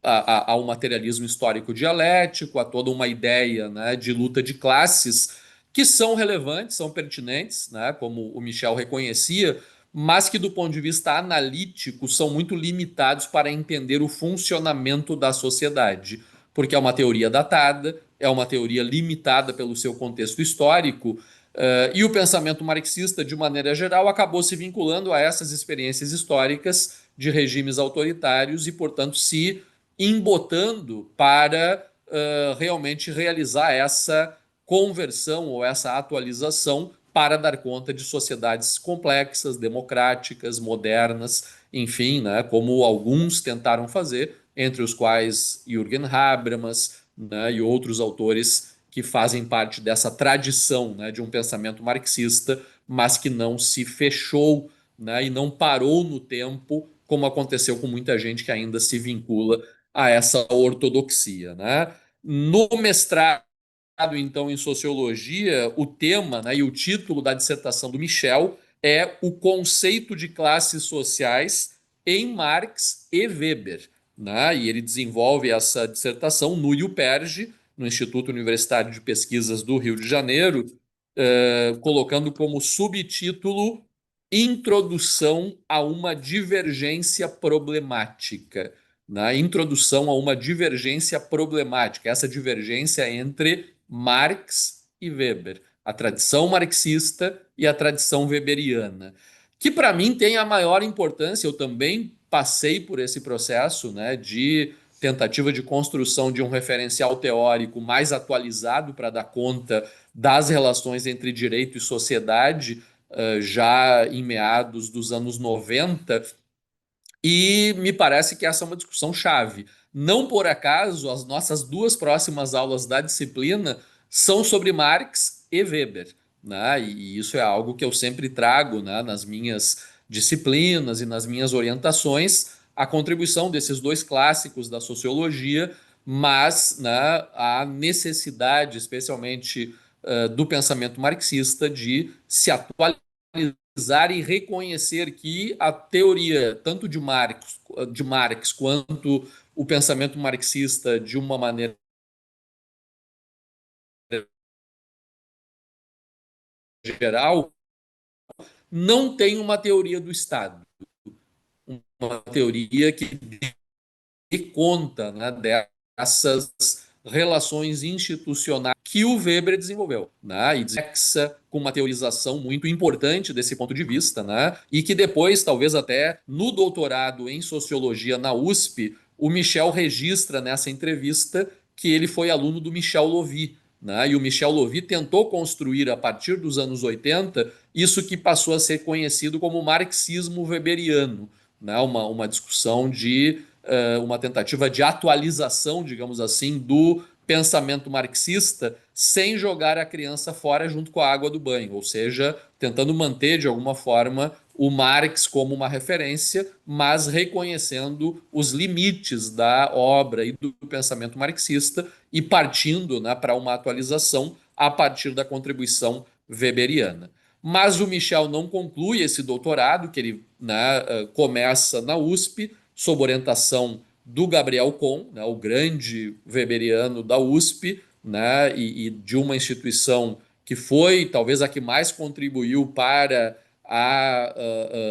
Speaker 1: ao materialismo histórico dialético, a toda uma ideia, né, de luta de classes que são relevantes, são pertinentes, né, como o Michel reconhecia, mas que do ponto de vista analítico são muito limitados para entender o funcionamento da sociedade, porque é uma teoria datada, é uma teoria limitada pelo seu contexto histórico, e o pensamento marxista, de maneira geral, acabou se vinculando a essas experiências históricas de regimes autoritários e, portanto, se embotando para realmente realizar essa conversão ou essa atualização para dar conta de sociedades complexas, democráticas, modernas, enfim, né, como alguns tentaram fazer, entre os quais Jürgen Habermas, né, e outros autores que fazem parte dessa tradição, né, de um pensamento marxista, mas que não se fechou, né, e não parou no tempo, como aconteceu com muita gente que ainda se vincula a essa ortodoxia, né? No mestrado, então, em sociologia, o tema, né, e o título da dissertação do Michel é o conceito de classes sociais em Marx e Weber, né? E ele desenvolve essa dissertação no IUPERJ, no Instituto Universitário de Pesquisas do Rio de Janeiro, colocando como subtítulo Introdução a uma divergência problemática. Na introdução a uma divergência problemática, essa divergência entre Marx e Weber, a tradição marxista e a tradição weberiana, que para mim tem a maior importância. Eu também passei por esse processo, né, de tentativa de construção de um referencial teórico mais atualizado para dar conta das relações entre direito e sociedade, já em meados dos anos 90, e me parece que essa é uma discussão chave. Não por acaso, as nossas duas próximas aulas da disciplina são sobre Marx e Weber, né? E isso é algo que eu sempre trago, né, nas minhas disciplinas e nas minhas orientações, a contribuição desses dois clássicos da sociologia, mas, né, a necessidade, especialmente do pensamento marxista, de se atualizar e reconhecer que a teoria, tanto de Marx quanto o pensamento marxista, de uma maneira geral, não tem uma teoria do Estado, uma teoria que dê conta, né, dessas relações institucionais que o Weber desenvolveu, né, e desexa com uma teorização muito importante desse ponto de vista, né, e que depois, talvez até no doutorado em sociologia na USP, o Michel registra nessa entrevista que ele foi aluno do Michel Lovy, né, e o Michel Lovy tentou construir a partir dos anos 80 isso que passou a ser conhecido como marxismo weberiano, né, uma discussão de uma tentativa de atualização, digamos assim, do pensamento marxista sem jogar a criança fora junto com a água do banho, ou seja, tentando manter de alguma forma o Marx como uma referência, mas reconhecendo os limites da obra e do pensamento marxista e partindo, né, para uma atualização a partir da contribuição weberiana. Mas o Michel não conclui esse doutorado, que ele, né, começa na USP, sob orientação do Gabriel Kohn, né, o grande weberiano da USP, né, e de uma instituição que foi talvez a que mais contribuiu para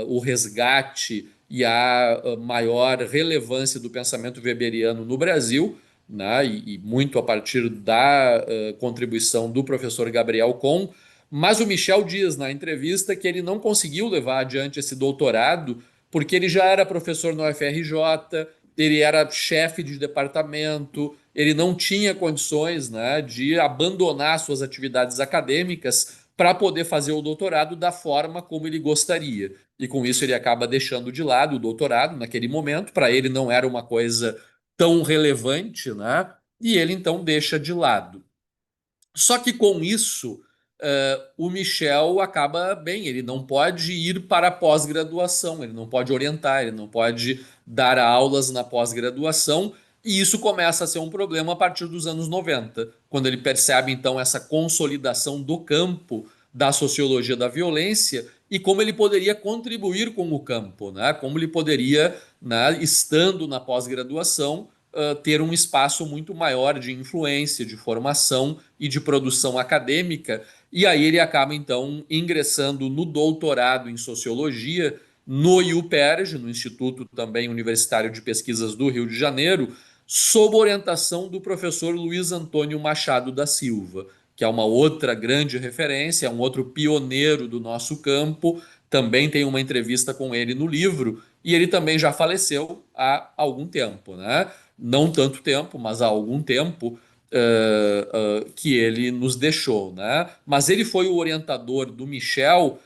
Speaker 1: o resgate e a maior relevância do pensamento weberiano no Brasil, né, e muito a partir da contribuição do professor Gabriel Kohn. Mas o Michel diz na entrevista que ele não conseguiu levar adiante esse doutorado porque ele já era professor no UFRJ, ele era chefe de departamento, ele não tinha condições, né, de abandonar suas atividades acadêmicas para poder fazer o doutorado da forma como ele gostaria. E com isso ele acaba deixando de lado o doutorado naquele momento, para ele não era uma coisa tão relevante, né? E ele então deixa de lado. Só que com isso, o Michel acaba bem, ele não pode ir para a pós-graduação, ele não pode orientar, ele não pode dar aulas na pós-graduação, e isso começa a ser um problema a partir dos anos 90, quando ele percebe então essa consolidação do campo da sociologia da violência e como ele poderia contribuir com o campo, né? Como ele poderia, né, estando na pós-graduação, ter um espaço muito maior de influência, de formação e de produção acadêmica. E aí ele acaba, então, ingressando no doutorado em sociologia no IUPERJ, no Instituto também Universitário de Pesquisas do Rio de Janeiro, sob orientação do professor Luiz Antônio Machado da Silva, que é uma outra grande referência, é um outro pioneiro do nosso campo. Também tem uma entrevista com ele no livro, e ele também já faleceu há algum tempo, né? Não tanto tempo, mas há algum tempo que ele nos deixou, né? Mas ele foi o orientador do Michel.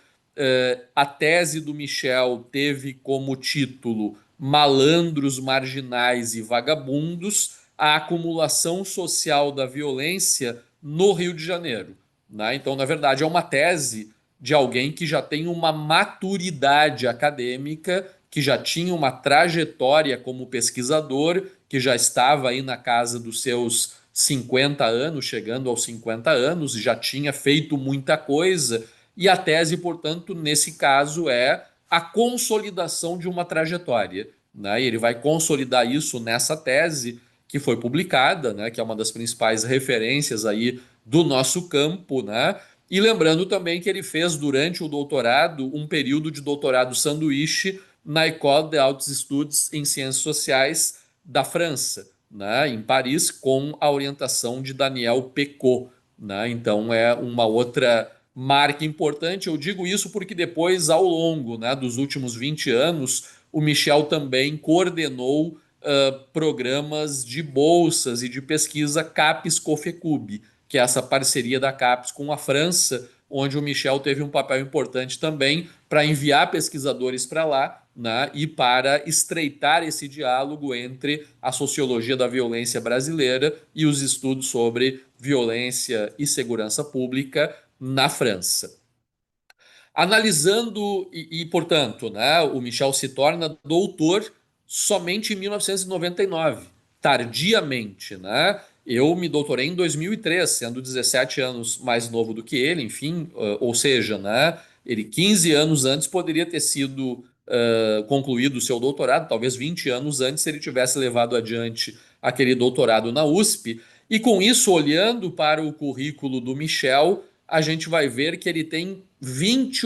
Speaker 1: A tese do Michel teve como título Malandros, Marginais e Vagabundos, a acumulação social da violência no Rio de Janeiro, né? Então, na verdade, é uma tese de alguém que já tem uma maturidade acadêmica, que já tinha uma trajetória como pesquisador, que já estava aí na casa dos seus 50 anos, chegando aos 50 anos, e já tinha feito muita coisa. E a tese, portanto, nesse caso, é a consolidação de uma trajetória, né? E ele vai consolidar isso nessa tese que foi publicada, né? Que é uma das principais referências aí do nosso campo, né? E lembrando também que ele fez durante o doutorado um período de doutorado sanduíche na École des Hautes Études em Ciências Sociais da França, né, em Paris, com a orientação de Daniel Pecot, né? Então é uma outra marca importante. Eu digo isso porque depois, ao longo, né, dos últimos 20 anos, o Michel também coordenou programas de bolsas e de pesquisa CAPES-COFECUB, que é essa parceria da CAPES com a França, onde o Michel teve um papel importante também para enviar pesquisadores para lá, né, e para estreitar esse diálogo entre a sociologia da violência brasileira e os estudos sobre violência e segurança pública na França. Analisando, portanto, né, o Michel se torna doutor somente em 1999, tardiamente, né? Eu me doutorei em 2003, sendo 17 anos mais novo do que ele, enfim, ou seja, né, ele 15 anos antes poderia ter sido concluído o seu doutorado, talvez 20 anos antes, se ele tivesse levado adiante aquele doutorado na USP. E com isso, olhando para o currículo do Michel, a gente vai ver que ele tem 20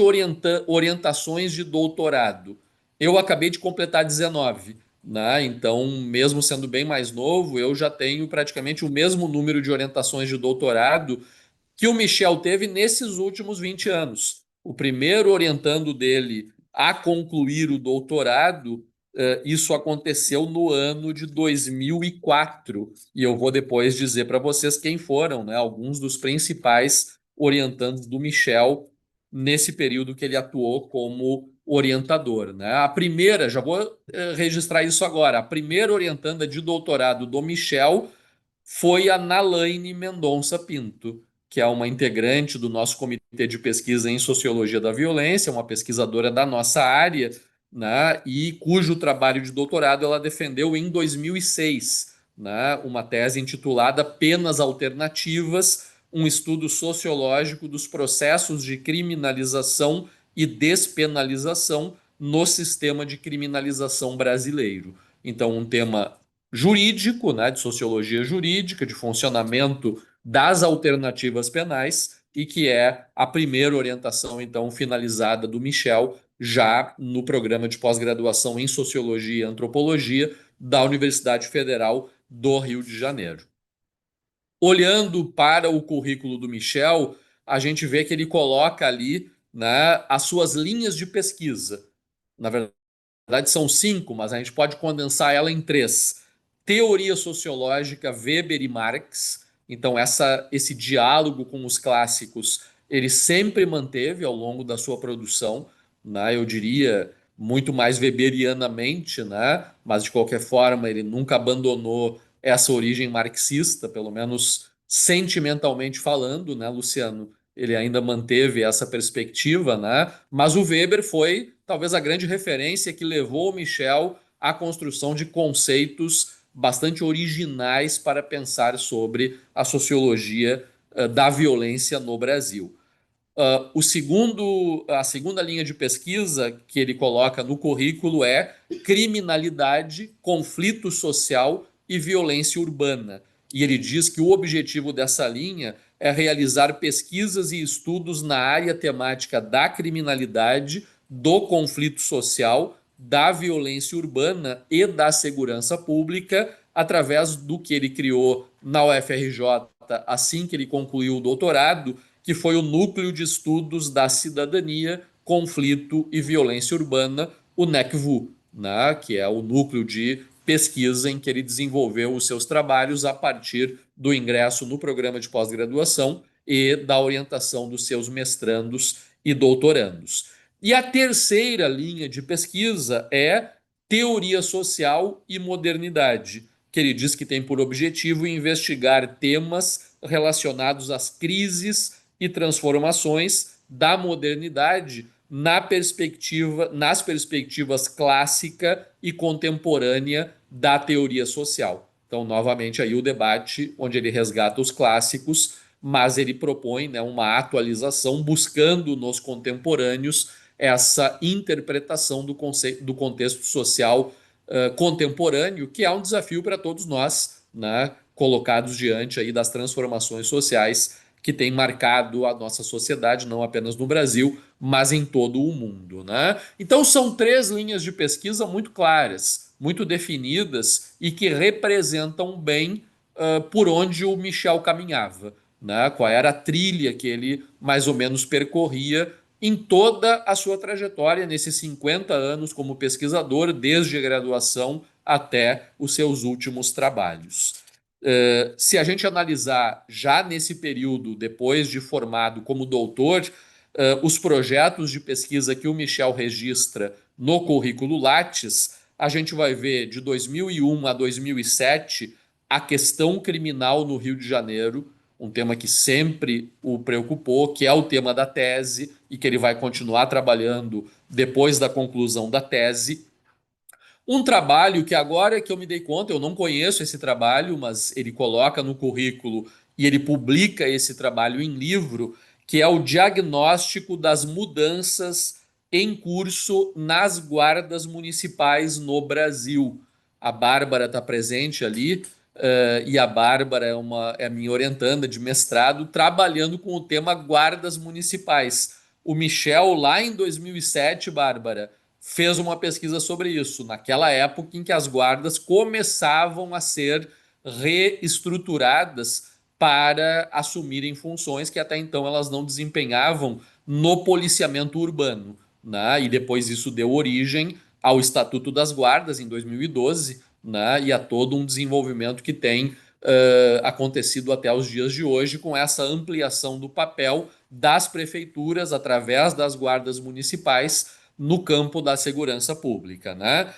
Speaker 1: orientações de doutorado. Eu acabei de completar 19, né? Então, mesmo sendo bem mais novo, eu já tenho praticamente o mesmo número de orientações de doutorado que o Michel teve nesses últimos 20 anos. O primeiro orientando dele a concluir o doutorado, isso aconteceu no ano de 2004. E eu vou depois dizer para vocês quem foram, né, alguns dos principais orientandos do Michel nesse período que ele atuou como orientador, né? A primeira, já vou registrar isso agora, a primeira orientanda de doutorado do Michel foi a Nalaine Mendonça Pinto, que é uma integrante do nosso comitê de pesquisa em sociologia da violência, uma pesquisadora da nossa área, né, e cujo trabalho de doutorado ela defendeu em 2006, né, uma tese intitulada Penas Alternativas, um estudo sociológico dos processos de criminalização e despenalização no sistema de criminalização brasileiro. Então, um tema jurídico, né, de sociologia jurídica, de funcionamento das alternativas penais, e que é a primeira orientação, então, finalizada do Michel, já no programa de pós-graduação em Sociologia e Antropologia da Universidade Federal do Rio de Janeiro. Olhando para o currículo do Michel, a gente vê que ele coloca ali, né, as suas linhas de pesquisa. Na verdade, são 5, mas a gente pode condensar ela em 3. Teoria sociológica, Weber e Marx. Então, esse diálogo com os clássicos ele sempre manteve ao longo da sua produção, né? Eu diria muito mais weberianamente, né? Mas de qualquer forma ele nunca abandonou essa origem marxista, pelo menos sentimentalmente falando, né, Luciano? Ele ainda manteve essa perspectiva, né? Mas o Weber foi talvez a grande referência que levou o Michel à construção de conceitos bastante originais para pensar sobre a sociologia da violência no Brasil. A segunda linha de pesquisa que ele coloca no currículo é criminalidade, conflito social e violência urbana. E ele diz que o objetivo dessa linha é realizar pesquisas e estudos na área temática da criminalidade, do conflito social, da violência urbana e da segurança pública, através do que ele criou na UFRJ assim que ele concluiu o doutorado, que foi o Núcleo de Estudos da Cidadania, Conflito e Violência Urbana, o NECVU, né, que é o núcleo de pesquisa em que ele desenvolveu os seus trabalhos a partir do ingresso no programa de pós-graduação e da orientação dos seus mestrandos e doutorandos. E a terceira linha de pesquisa é teoria social e modernidade, que ele diz que tem por objetivo investigar temas relacionados às crises e transformações da modernidade nas perspectivas clássica e contemporânea da teoria social. Então, novamente, aí o debate onde ele resgata os clássicos, mas ele propõe, né, uma atualização buscando nos contemporâneos essa interpretação do contexto social contemporâneo, que é um desafio para todos nós, né, colocados diante aí das transformações sociais que têm marcado a nossa sociedade, não apenas no Brasil, mas em todo o mundo, né? Então são 3 linhas de pesquisa muito claras, muito definidas e que representam bem por onde o Michel caminhava, né? Qual era a trilha que ele mais ou menos percorria em toda a sua trajetória, nesses 50 anos como pesquisador, desde a graduação até os seus últimos trabalhos. Se a gente analisar já nesse período, depois de formado como doutor, os projetos de pesquisa que o Michel registra no currículo Lattes, a gente vai ver de 2001 a 2007 a questão criminal no Rio de Janeiro, um tema que sempre o preocupou, que é o tema da tese e que ele vai continuar trabalhando depois da conclusão da tese. Um trabalho que agora que eu me dei conta, eu não conheço esse trabalho, mas ele coloca no currículo e ele publica esse trabalho em livro, que é o diagnóstico das mudanças em curso nas guardas municipais no Brasil. A Bárbara está presente ali, e a Bárbara é minha orientanda de mestrado, trabalhando com o tema guardas municipais. O Michel, lá em 2007, Bárbara, fez uma pesquisa sobre isso, naquela época em que as guardas começavam a ser reestruturadas para assumirem funções que até então elas não desempenhavam no policiamento urbano, né? E depois isso deu origem ao Estatuto das Guardas em 2012, né? E a todo um desenvolvimento que tem acontecido até os dias de hoje com essa ampliação do papel das prefeituras através das guardas municipais no campo da segurança pública, né?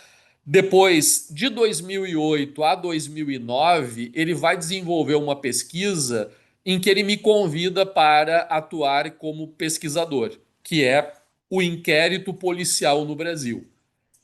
Speaker 1: Depois, de 2008 a 2009, ele vai desenvolver uma pesquisa em que ele me convida para atuar como pesquisador, que é o inquérito policial no Brasil.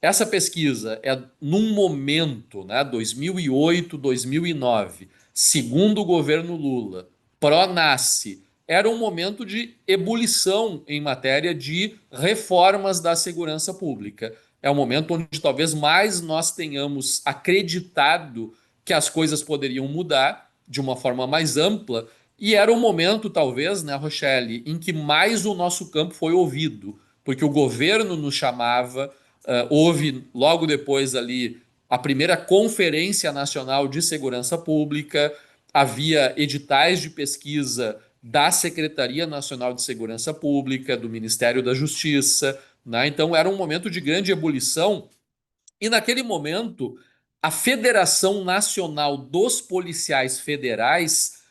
Speaker 1: Essa pesquisa é num momento, né, 2008, 2009, segundo o governo Lula, pró-nasce, era um momento de ebulição em matéria de reformas da segurança pública. É um momento onde talvez mais nós tenhamos acreditado que as coisas poderiam mudar de uma forma mais ampla, e era um momento, talvez, né, Rochelle, em que mais o nosso campo foi ouvido, porque o governo nos chamava. Houve logo depois ali a primeira Conferência Nacional de Segurança Pública, havia editais de pesquisa da Secretaria Nacional de Segurança Pública, do Ministério da Justiça, né? Então era um momento de grande ebulição, e naquele momento a Federação Nacional dos Policiais Federais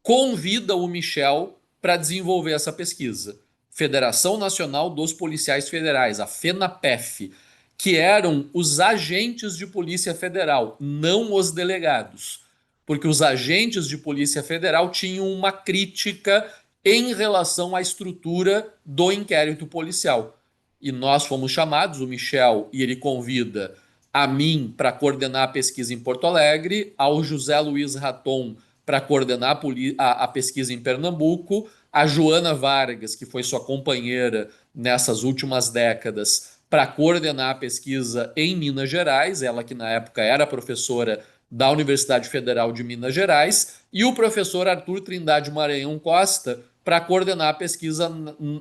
Speaker 1: convida o Michel para desenvolver essa pesquisa. Federação Nacional dos Policiais Federais, a FENAPEF, que eram os agentes de polícia federal, não os delegados. Porque os agentes de polícia federal tinham uma crítica em relação à estrutura do inquérito policial. E nós fomos chamados, o Michel, e ele convida a mim para coordenar a pesquisa em Porto Alegre, ao José Luiz Raton para coordenar a pesquisa em Pernambuco, a Joana Vargas, que foi sua companheira nessas últimas décadas, para coordenar a pesquisa em Minas Gerais, ela que na época era professora da Universidade Federal de Minas Gerais, e o professor Arthur Trindade Maranhão Costa para coordenar a pesquisa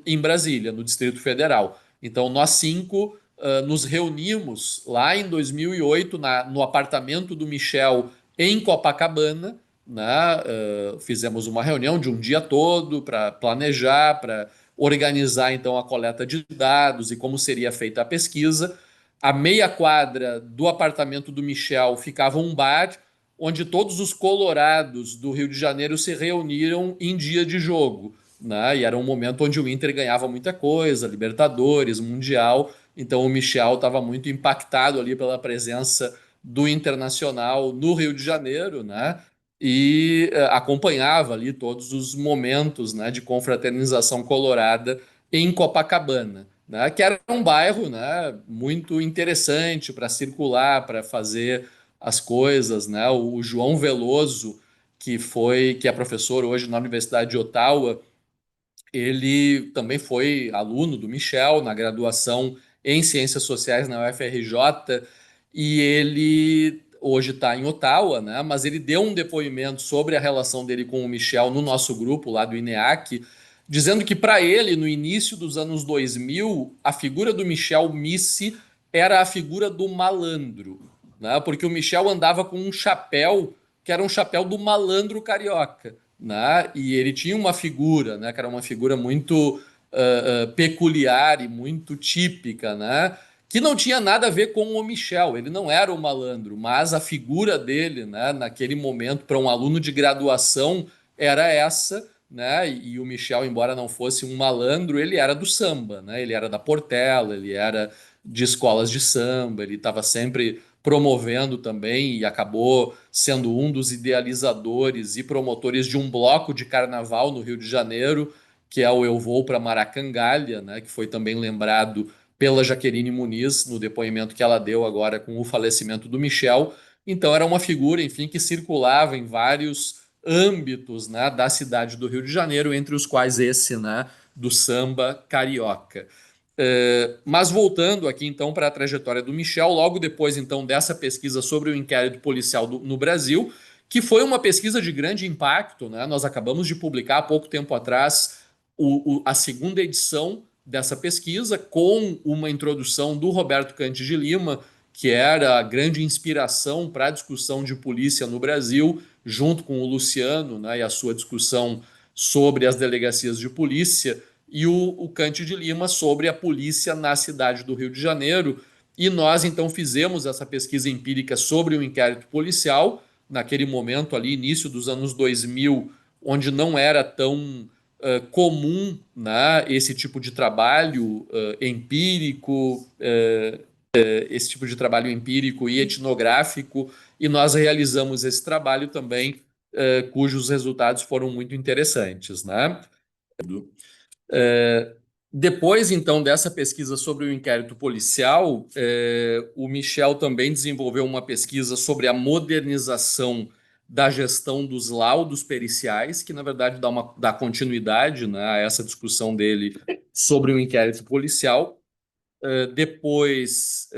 Speaker 1: em Brasília, no Distrito Federal. Então, nós cinco nos reunimos lá em 2008 no apartamento do Michel em Copacabana, né? Fizemos uma reunião de um dia todo para planejar, para organizar então a coleta de dados e como seria feita a pesquisa. A meia quadra do apartamento do Michel ficava um bar onde todos os colorados do Rio de Janeiro se reuniram em dia de jogo, né? E era um momento onde o Inter ganhava muita coisa, Libertadores, Mundial. Então o Michel estava muito impactado ali pela presença do Internacional no Rio de Janeiro, né? E acompanhava ali todos os momentos, né, de confraternização colorada em Copacabana, né, que era um bairro, né, muito interessante para circular, para fazer as coisas, né? O João Veloso, que é professor hoje na Universidade de Ottawa, ele também foi aluno do Michel na graduação em Ciências Sociais na UFRJ, e ele hoje está em Ottawa, né? Mas ele deu um depoimento sobre a relação dele com o Michel no nosso grupo lá do INEAC, dizendo que para ele, no início dos anos 2000, a figura do Michel Missi era a figura do malandro, né? Porque o Michel andava com um chapéu que era um chapéu do malandro carioca, né? E ele tinha uma figura, né? Que era uma figura muito peculiar e muito típica, né? Que não tinha nada a ver com o Michel. Ele não era o malandro, mas a figura dele, né? Naquele momento, para um aluno de graduação, era essa, né? E o Michel, embora não fosse um malandro, ele era do samba, né? Ele era da Portela, ele era de escolas de samba, ele estava sempre promovendo também e acabou sendo um dos idealizadores e promotores de um bloco de carnaval no Rio de Janeiro, que é o Eu Vou para Maracangalha, né, que foi também lembrado pela Jaqueline Muniz no depoimento que ela deu agora com o falecimento do Michel. Então era uma figura, enfim, que circulava em vários âmbitos, né, da cidade do Rio de Janeiro, entre os quais esse, né, do samba carioca. Mas voltando aqui então para a trajetória do Michel, logo depois então dessa pesquisa sobre o inquérito policial no Brasil, que foi uma pesquisa de grande impacto, né? Nós acabamos de publicar há pouco tempo atrás a segunda edição dessa pesquisa, com uma introdução do Roberto Cantes de Lima, que era a grande inspiração para a discussão de polícia no Brasil, junto com o Luciano, né, e a sua discussão sobre as delegacias de polícia, e o Cantes de Lima sobre a polícia na cidade do Rio de Janeiro. E nós então fizemos essa pesquisa empírica sobre o inquérito policial, naquele momento ali, início dos anos 2000, onde não era tão comum, né, esse tipo de trabalho empírico, esse tipo de trabalho empírico e etnográfico, e nós realizamos esse trabalho também, cujos resultados foram muito interessantes, né? Depois, então, dessa pesquisa sobre o inquérito policial, o Michel também desenvolveu uma pesquisa sobre a modernização da gestão dos laudos periciais, que, na verdade, dá continuidade, né, a essa discussão dele sobre o inquérito policial. Depois,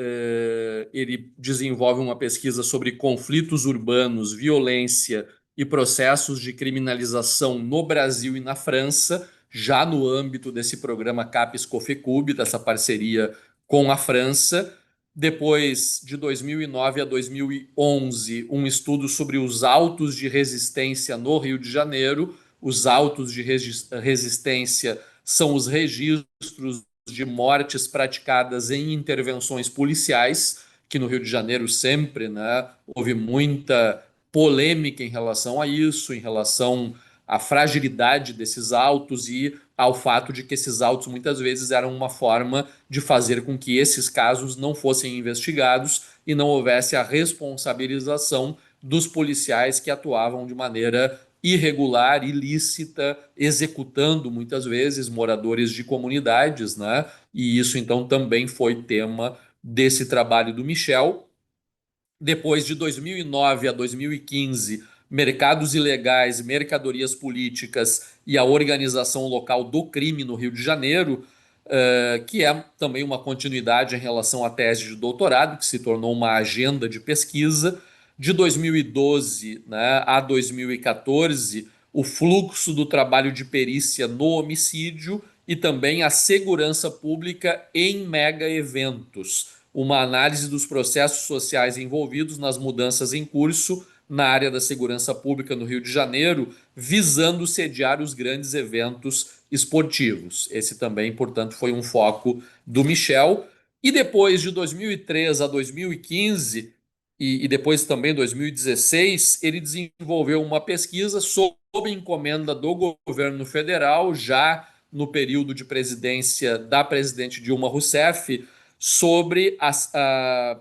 Speaker 1: ele desenvolve uma pesquisa sobre conflitos urbanos, violência e processos de criminalização no Brasil e na França, já no âmbito desse programa CAPES-COFECUB, dessa parceria com a França. Depois, de 2009 a 2011, um estudo sobre os autos de resistência no Rio de Janeiro. Os autos de resistência são os registros de mortes praticadas em intervenções policiais, que no Rio de Janeiro sempre, né, houve muita polêmica em relação a isso, em relação à fragilidade desses autos e ao fato de que esses autos muitas vezes eram uma forma de fazer com que esses casos não fossem investigados e não houvesse a responsabilização dos policiais que atuavam de maneira irregular, ilícita, executando muitas vezes moradores de comunidades, né? E isso então também foi tema desse trabalho do Michel. Depois de 2009 a 2015, mercados ilegais, mercadorias políticas e a organização local do crime no Rio de Janeiro, que é também uma continuidade em relação à tese de doutorado, que se tornou uma agenda de pesquisa. De 2012, né, a 2014, o fluxo do trabalho de perícia no homicídio e também a segurança pública em mega eventos, uma análise dos processos sociais envolvidos nas mudanças em curso na área da segurança pública no Rio de Janeiro, visando sediar os grandes eventos esportivos. Esse também, portanto, foi um foco do Michel. E depois de 2003 a 2015, e depois também 2016, ele desenvolveu uma pesquisa sob encomenda do governo federal, já no período de presidência da presidente Dilma Rousseff, sobre a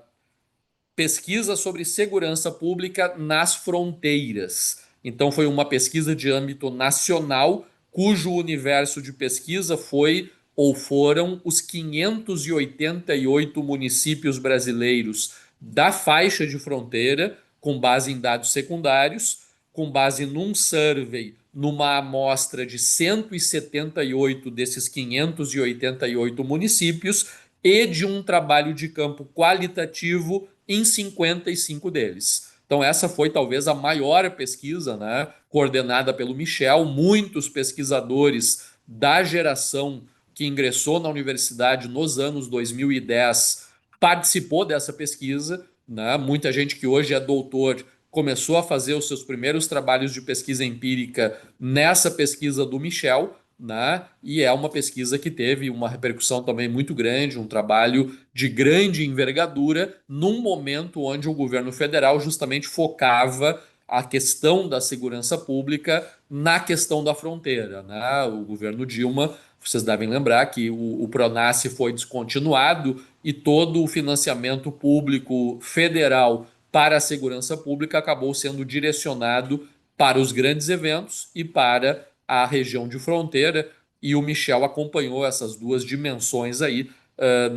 Speaker 1: pesquisa sobre segurança pública nas fronteiras. Então, foi uma pesquisa de âmbito nacional, cujo universo de pesquisa foi ou foram os 588 municípios brasileiros da faixa de fronteira, com base em dados secundários, com base num survey, numa amostra de 178 desses 588 municípios e de um trabalho de campo qualitativo em 55 deles. Então, essa foi talvez a maior pesquisa, né, coordenada pelo Michel. Muitos pesquisadores da geração que ingressou na universidade nos anos 2010 participou dessa pesquisa, né? Muita gente que hoje é doutor começou a fazer os seus primeiros trabalhos de pesquisa empírica nessa pesquisa do Michel, né? E é uma pesquisa que teve uma repercussão também muito grande, um trabalho de grande envergadura, num momento onde o governo federal justamente focava a questão da segurança pública na questão da fronteira, né? O governo Dilma, vocês devem lembrar que o Pronace foi descontinuado e todo o financiamento público federal para a segurança pública acabou sendo direcionado para os grandes eventos e para a região de fronteira, e o Michel acompanhou essas duas dimensões aí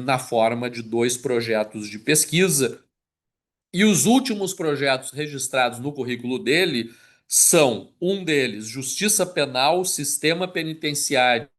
Speaker 1: na forma de dois projetos de pesquisa. E os últimos projetos registrados no currículo dele são, um deles, Justiça Penal, Sistema Penitenciário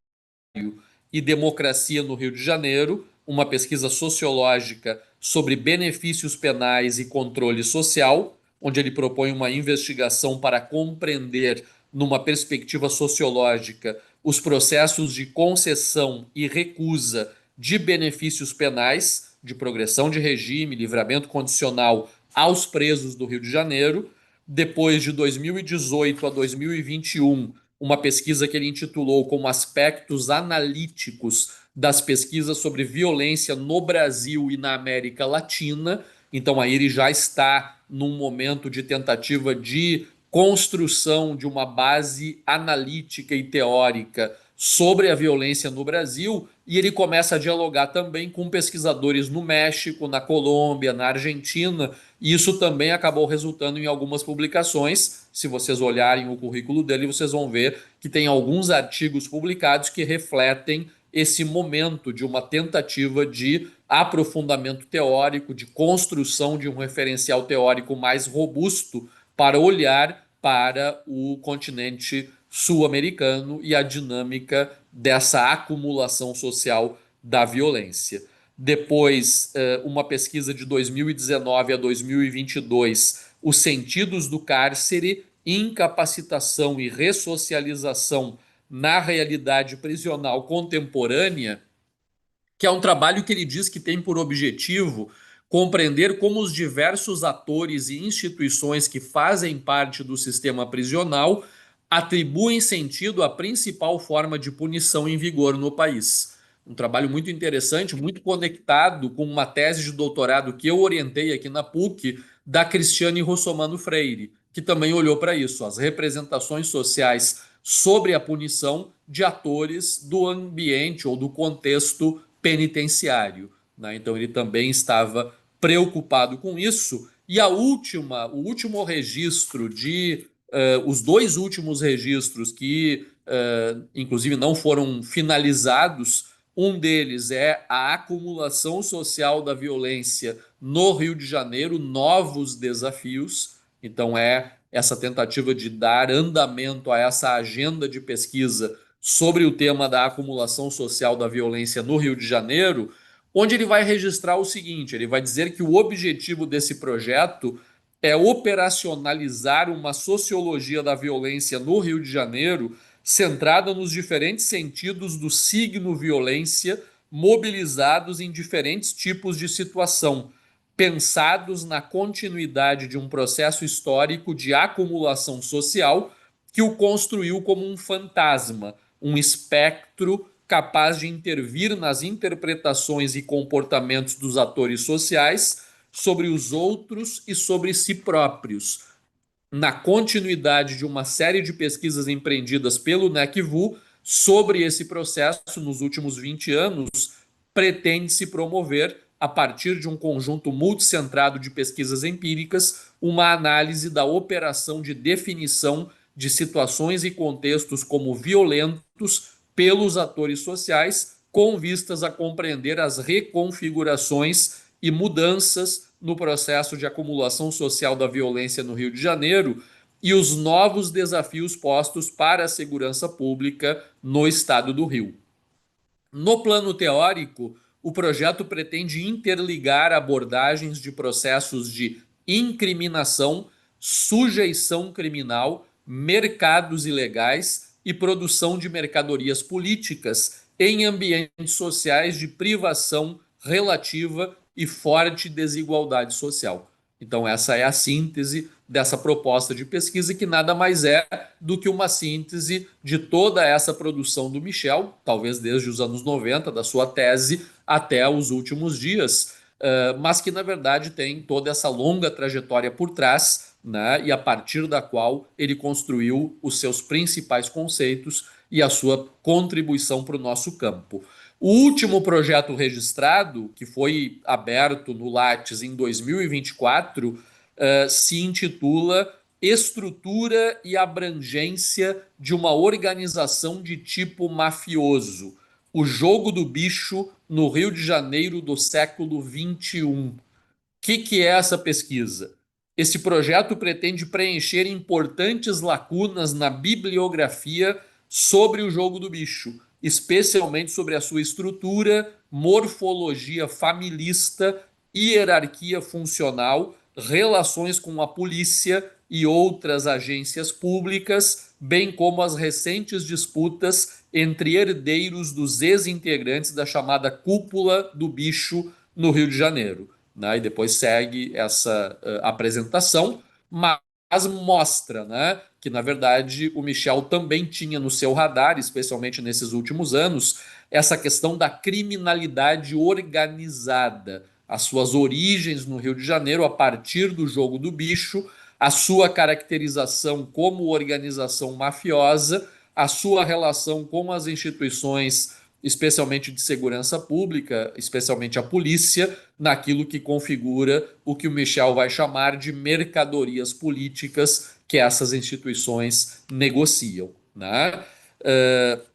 Speaker 1: e Democracia no Rio de Janeiro, uma pesquisa sociológica sobre benefícios penais e controle social, onde ele propõe uma investigação para compreender, numa perspectiva sociológica, os processos de concessão e recusa de benefícios penais, de progressão de regime, livramento condicional aos presos do Rio de Janeiro. Depois de 2018 a 2021, uma pesquisa que ele intitulou como Aspectos Analíticos das Pesquisas sobre Violência no Brasil e na América Latina. Então aí ele já está num momento de tentativa de construção de uma base analítica e teórica sobre a violência no Brasil, e ele começa a dialogar também com pesquisadores no México, na Colômbia, na Argentina, e isso também acabou resultando em algumas publicações. Se vocês olharem o currículo dele, vocês vão ver que tem alguns artigos publicados que refletem esse momento de uma tentativa de aprofundamento teórico, de construção de um referencial teórico mais robusto para olhar para o continente sul-americano e a dinâmica dessa acumulação social da violência. Depois, uma pesquisa de 2019 a 2022, Os Sentidos do Cárcere, Incapacitação e Ressocialização na Realidade Prisional Contemporânea, que é um trabalho que ele diz que tem por objetivo compreender como os diversos atores e instituições que fazem parte do sistema prisional atribuem sentido à principal forma de punição em vigor no país. Um trabalho muito interessante, muito conectado com uma tese de doutorado que eu orientei aqui na PUC, da Cristiane Russomano Freire, que também olhou para isso, as representações sociais sobre a punição de atores do ambiente ou do contexto penitenciário, né? Então ele também estava preocupado com isso. E o último registro os dois últimos registros que, inclusive, não foram finalizados. Um deles é a acumulação social da violência no Rio de Janeiro, novos desafios. Então, é essa tentativa de dar andamento a essa agenda de pesquisa sobre o tema da acumulação social da violência no Rio de Janeiro, onde ele vai registrar o seguinte: ele vai dizer que o objetivo desse projeto é operacionalizar uma sociologia da violência no Rio de Janeiro, centrada nos diferentes sentidos do signo violência, mobilizados em diferentes tipos de situação, pensados na continuidade de um processo histórico de acumulação social que o construiu como um fantasma, um espectro capaz de intervir nas interpretações e comportamentos dos atores sociais sobre os outros e sobre si próprios, na continuidade de uma série de pesquisas empreendidas pelo NECVU sobre esse processo nos últimos 20 anos, pretende-se promover, a partir de um conjunto multicentrado de pesquisas empíricas, uma análise da operação de definição de situações e contextos como violentos pelos atores sociais, com vistas a compreender as reconfigurações e mudanças no processo de acumulação social da violência no Rio de Janeiro e os novos desafios postos para a segurança pública no estado do Rio. No plano teórico, o projeto pretende interligar abordagens de processos de incriminação, sujeição criminal, mercados ilegais e produção de mercadorias políticas em ambientes sociais de privação relativa e forte desigualdade social. Então, essa é a síntese dessa proposta de pesquisa, que nada mais é do que uma síntese de toda essa produção do Michel, talvez desde os anos 90, da sua tese, até os últimos dias, mas que, na verdade, tem toda essa longa trajetória por trás, né, e a partir da qual ele construiu os seus principais conceitos e a sua contribuição para o nosso campo. O último projeto registrado, que foi aberto no Lattes em 2024, se intitula Estrutura e Abrangência de uma Organização de Tipo Mafioso: O Jogo do Bicho no Rio de Janeiro do século XXI. Que é essa pesquisa? Esse projeto pretende preencher importantes lacunas na bibliografia sobre o jogo do bicho, especialmente sobre a sua estrutura, morfologia familista, hierarquia funcional, relações com a polícia e outras agências públicas, bem como as recentes disputas entre herdeiros dos ex-integrantes da chamada Cúpula do Bicho no Rio de Janeiro. Né? E depois segue essa apresentação, mas mostra, né, que, na verdade, o Michel também tinha no seu radar, especialmente nesses últimos anos, essa questão da criminalidade organizada, as suas origens no Rio de Janeiro a partir do jogo do bicho, a sua caracterização como organização mafiosa, a sua relação com as instituições, especialmente de segurança pública, especialmente a polícia, naquilo que configura o que o Michel vai chamar de mercadorias políticas que essas instituições negociam. Né?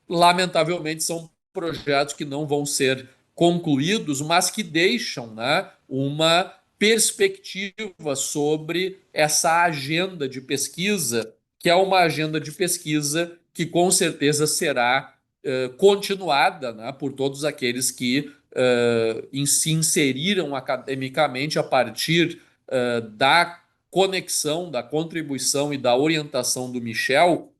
Speaker 1: Lamentavelmente, são projetos que não vão ser concluídos, mas que deixam, né, uma perspectiva sobre essa agenda de pesquisa, que é uma agenda de pesquisa que com certeza será continuada, né, por todos aqueles que se inseriram academicamente a partir da conexão, da contribuição e da orientação do Michel,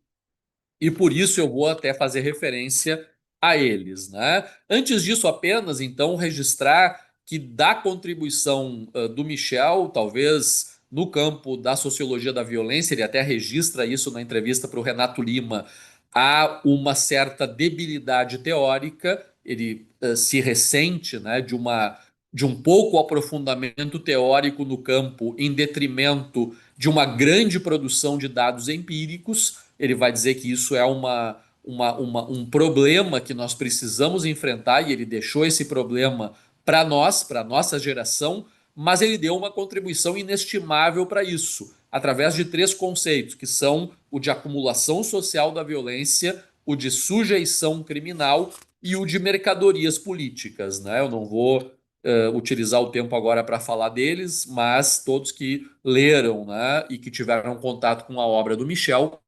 Speaker 1: e por isso eu vou até fazer referência a eles, né? Antes disso, apenas então registrar que da contribuição do Michel, talvez no campo da sociologia da violência, ele até registra isso na entrevista para o Renato Lima, há uma certa debilidade teórica, ele se ressente, né, de um pouco aprofundamento teórico no campo em detrimento de uma grande produção de dados empíricos. Ele vai dizer que isso é um problema que nós precisamos enfrentar, e ele deixou esse problema para nós, para a nossa geração, mas ele deu uma contribuição inestimável para isso, através de três conceitos, que são o de acumulação social da violência, o de sujeição criminal e o de mercadorias políticas. Né? Eu não vou utilizar o tempo agora para falar deles, mas todos que leram, né, e que tiveram contato com a obra do Michel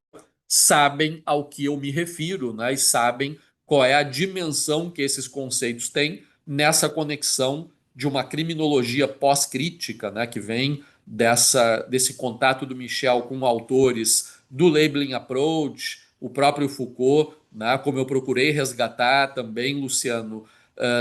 Speaker 1: sabem ao que eu me refiro, né, e sabem qual é a dimensão que esses conceitos têm nessa conexão de uma criminologia pós-crítica, né, que vem desse contato do Michel com autores do Labeling Approach, o próprio Foucault, né, como eu procurei resgatar também, Luciano,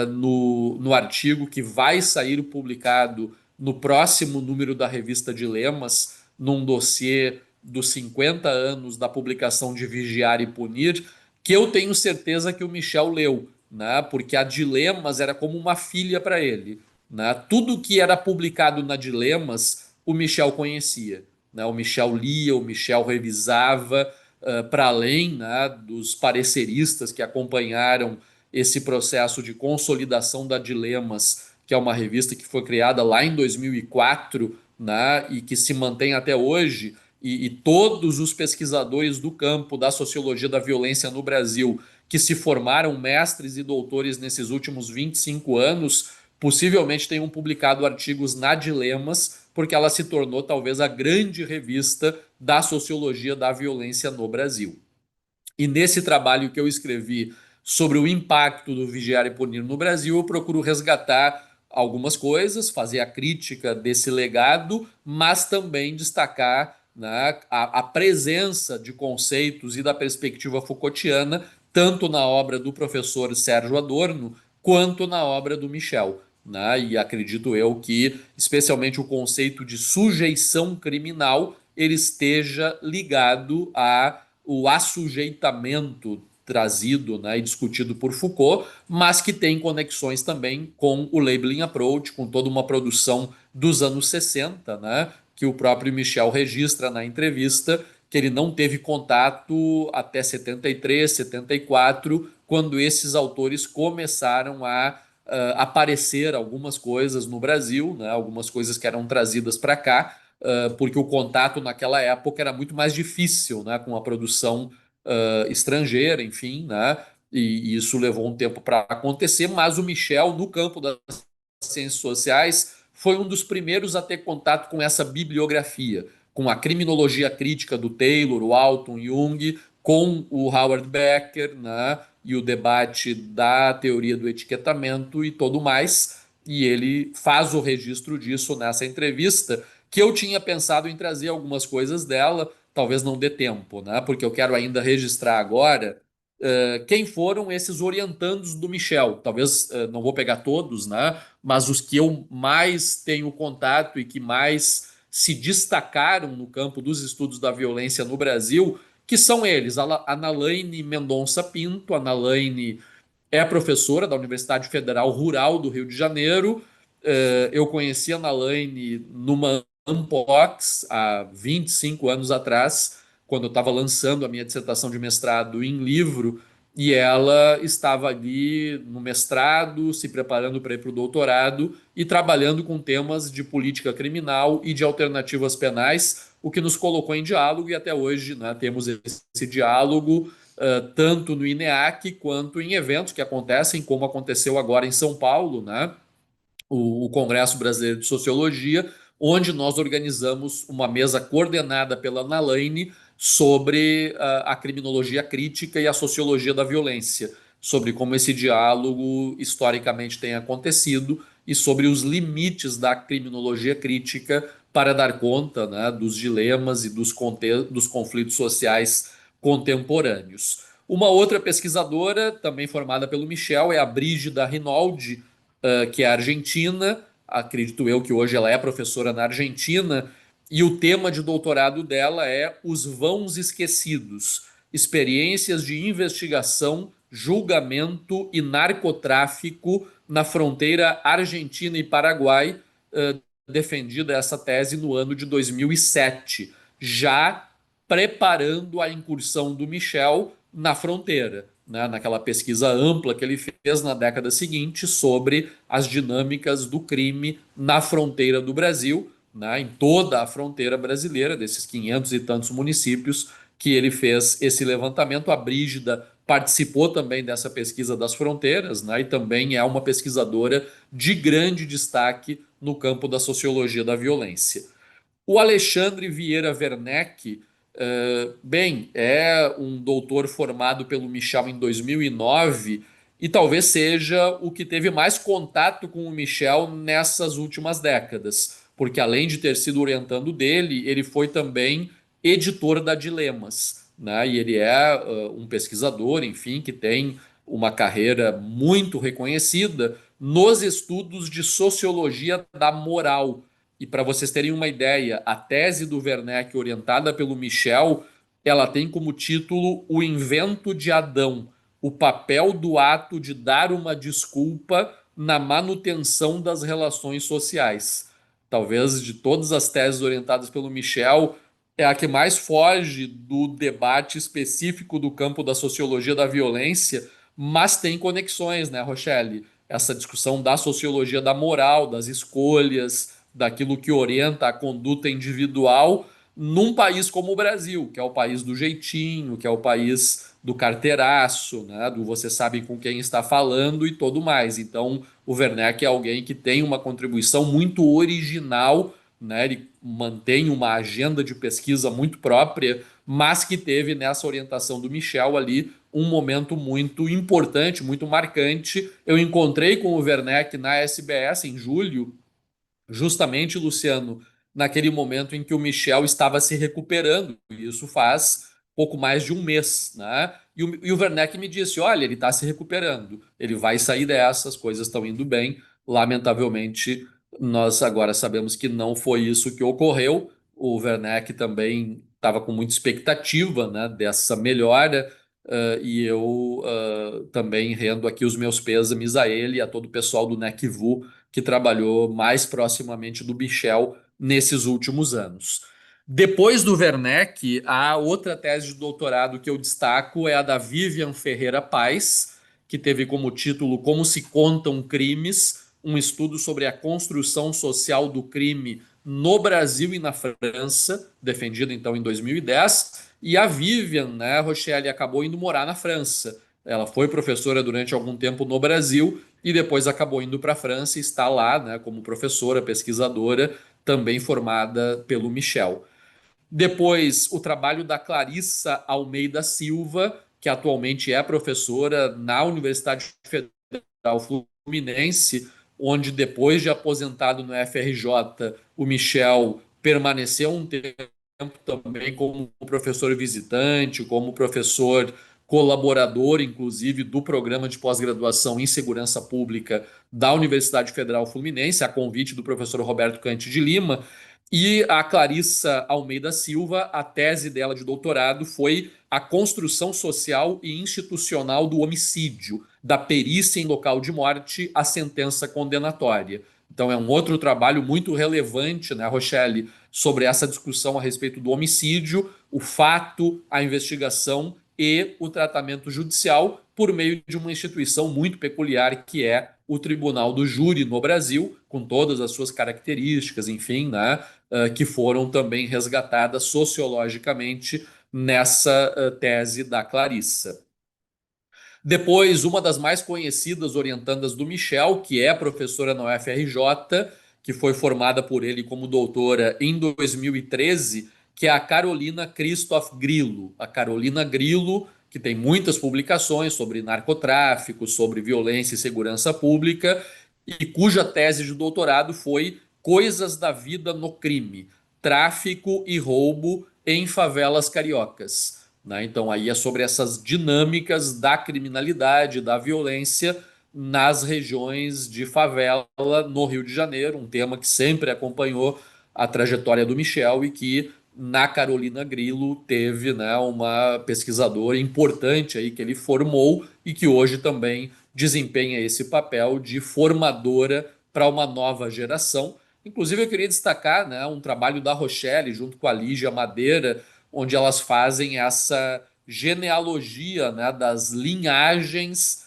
Speaker 1: no artigo que vai sair publicado no próximo número da revista Dilemas, num dossiê dos 50 anos da publicação de Vigiar e Punir, que eu tenho certeza que o Michel leu, né? Porque a Dilemas era como uma filha para ele. Né? Tudo que era publicado na Dilemas, o Michel conhecia. Né? O Michel lia, o Michel revisava, para além, né, dos pareceristas que acompanharam esse processo de consolidação da Dilemas, que é uma revista que foi criada lá em 2004, né, e que se mantém até hoje, e todos os pesquisadores do campo da sociologia da violência no Brasil que se formaram mestres e doutores nesses últimos 25 anos, possivelmente tenham publicado artigos na Dilemas, porque ela se tornou talvez a grande revista da sociologia da violência no Brasil. E nesse trabalho que eu escrevi sobre o impacto do vigiar e punir no Brasil, eu procuro resgatar algumas coisas, fazer a crítica desse legado, mas também destacar, né, a presença de conceitos e da perspectiva Foucaultiana, tanto na obra do professor Sérgio Adorno, quanto na obra do Michel. Né? E acredito eu que, especialmente o conceito de sujeição criminal, ele esteja ligado a o assujeitamento trazido, né, e discutido por Foucault, mas que tem conexões também com o Labeling Approach, com toda uma produção dos anos 60, né, que o próprio Michel registra na entrevista, que ele não teve contato até 73, 74, quando esses autores começaram a aparecer algumas coisas no Brasil, né, algumas coisas que eram trazidas para cá, porque o contato naquela época era muito mais difícil, né, com a produção estrangeira, enfim, né, e isso levou um tempo para acontecer, mas o Michel, no campo das ciências sociais, foi um dos primeiros a ter contato com essa bibliografia, com a criminologia crítica do Taylor, o Alton Jung, com o Howard Becker, né, e o debate da teoria do etiquetamento e tudo mais, e ele faz o registro disso nessa entrevista, que eu tinha pensado em trazer algumas coisas dela, talvez não dê tempo, né? Porque eu quero ainda registrar agora quem foram esses orientandos do Michel. Talvez não vou pegar todos, né? Mas os que eu mais tenho contato e que mais se destacaram no campo dos estudos da violência no Brasil, que são eles, a Nalaine Mendonça Pinto. A Nalaine é professora da Universidade Federal Rural do Rio de Janeiro. Eu conheci a Nalaine numa Unbox há 25 anos atrás, quando eu estava lançando a minha dissertação de mestrado em livro, e ela estava ali no mestrado, se preparando para ir para o doutorado e trabalhando com temas de política criminal e de alternativas penais, o que nos colocou em diálogo, e até hoje, né, temos esse diálogo tanto no INEAC quanto em eventos que acontecem, como aconteceu agora em São Paulo, né? O Congresso Brasileiro de Sociologia, onde nós organizamos uma mesa coordenada pela Nalaine sobre a criminologia crítica e a sociologia da violência, sobre como esse diálogo historicamente tem acontecido e sobre os limites da criminologia crítica para dar conta, né, dos dilemas e dos conflitos sociais contemporâneos. Uma outra pesquisadora, também formada pelo Michel, é a Brígida Rinaldi, que é argentina. Acredito eu que hoje ela é professora na Argentina, e o tema de doutorado dela é Os Vãos Esquecidos: Experiências de Investigação, Julgamento e Narcotráfico na Fronteira Argentina e Paraguai, defendida essa tese no ano de 2007, já preparando a incursão do Michel na fronteira, né, naquela pesquisa ampla que ele fez na década seguinte sobre as dinâmicas do crime na fronteira do Brasil, né, em toda a fronteira brasileira, desses 500 e tantos municípios que ele fez esse levantamento. A Brígida participou também dessa pesquisa das fronteiras, né, e também é uma pesquisadora de grande destaque no campo da sociologia da violência. O Alexandre Vieira Werneck, bem, é um doutor formado pelo Michel em 2009 e talvez seja o que teve mais contato com o Michel nessas últimas décadas, porque além de ter sido orientando dele, ele foi também editor da Dilemas, né? E ele é um pesquisador, enfim, que tem uma carreira muito reconhecida nos estudos de sociologia da moral. E para vocês terem uma ideia, a tese do Werneck, orientada pelo Michel, ela tem como título O Invento de Adão, o papel do ato de dar uma desculpa na manutenção das relações sociais. Talvez de todas as teses orientadas pelo Michel, é a que mais foge do debate específico do campo da sociologia da violência, mas tem conexões, né, Rochelle? Essa discussão da sociologia da moral, das escolhas, daquilo que orienta a conduta individual num país como o Brasil, que é o país do jeitinho, que é o país do carteiraço, né, do você sabe com quem está falando e tudo mais. Então, o Werneck é alguém que tem uma contribuição muito original, né, ele mantém uma agenda de pesquisa muito própria, mas que teve nessa orientação do Michel ali um momento muito importante, muito marcante. Eu encontrei com o Werneck na SBS em julho, justamente, Luciano, naquele momento em que o Michel estava se recuperando. E isso faz pouco mais de um mês, né? E o Werneck me disse: olha, ele está se recuperando, ele vai sair dessa, as coisas estão indo bem. Lamentavelmente, nós agora sabemos que não foi isso que ocorreu. O Werneck também estava com muita expectativa, né, dessa melhora. E eu também rendo aqui os meus pêsames a ele e a todo o pessoal do NECVU que trabalhou mais proximamente do Michel nesses últimos anos. Depois do Werneck, a outra tese de doutorado que eu destaco é a da Vivian Ferreira Paes, que teve como título Como se contam crimes, um estudo sobre a construção social do crime no Brasil e na França, defendido então em 2010. E a Vivian, né, Rochelle, acabou indo morar na França. Ela foi professora durante algum tempo no Brasil e depois acabou indo para a França e está lá, né, como professora, pesquisadora, também formada pelo Michel. Depois, o trabalho da Clarissa Almeida Silva, que atualmente é professora na Universidade Federal Fluminense, onde depois de aposentado no FRJ, o Michel permaneceu um tempo também como professor visitante, como professor colaborador, inclusive, do programa de pós-graduação em segurança pública da Universidade Federal Fluminense, a convite do professor Roberto Cante de Lima. E a Clarissa Almeida Silva, a tese dela de doutorado foi a construção social e institucional do homicídio, da perícia em local de morte à sentença condenatória. Então é um outro trabalho muito relevante, né, Rochelle, sobre essa discussão a respeito do homicídio, o fato, a investigação e o tratamento judicial por meio de uma instituição muito peculiar que é o Tribunal do Júri no Brasil, com todas as suas características, enfim, né, que foram também resgatadas sociologicamente nessa tese da Clarissa. Depois, uma das mais conhecidas orientandas do Michel, que é professora na UFRJ, que foi formada por ele como doutora em 2013, que é a Carolina Christoph Grillo. A Carolina Grillo, que tem muitas publicações sobre narcotráfico, sobre violência e segurança pública, e cuja tese de doutorado foi Coisas da Vida no Crime, Tráfico e Roubo em Favelas Cariocas. Né? Então, aí é sobre essas dinâmicas da criminalidade, da violência nas regiões de favela no Rio de Janeiro, um tema que sempre acompanhou a trajetória do Michel e que na Carolina Grillo teve, né, uma pesquisadora importante aí que ele formou e que hoje também desempenha esse papel de formadora para uma nova geração. Inclusive, eu queria destacar, né, um trabalho da Rochelle junto com a Lígia Madeira, onde elas fazem essa genealogia, né, das linhagens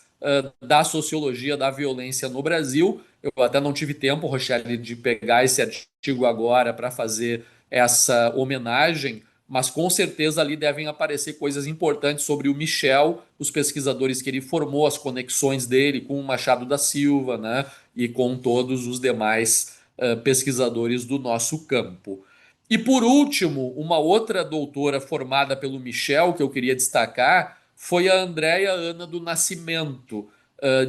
Speaker 1: da sociologia da violência no Brasil. Eu até não tive tempo, Rochelle, de pegar esse artigo agora para fazer essa homenagem, mas com certeza ali devem aparecer coisas importantes sobre o Michel, os pesquisadores que ele formou, as conexões dele com o Machado da Silva, né, e com todos os demais pesquisadores do nosso campo. E por último, uma outra doutora formada pelo Michel, que eu queria destacar, foi a Andréia Ana do Nascimento,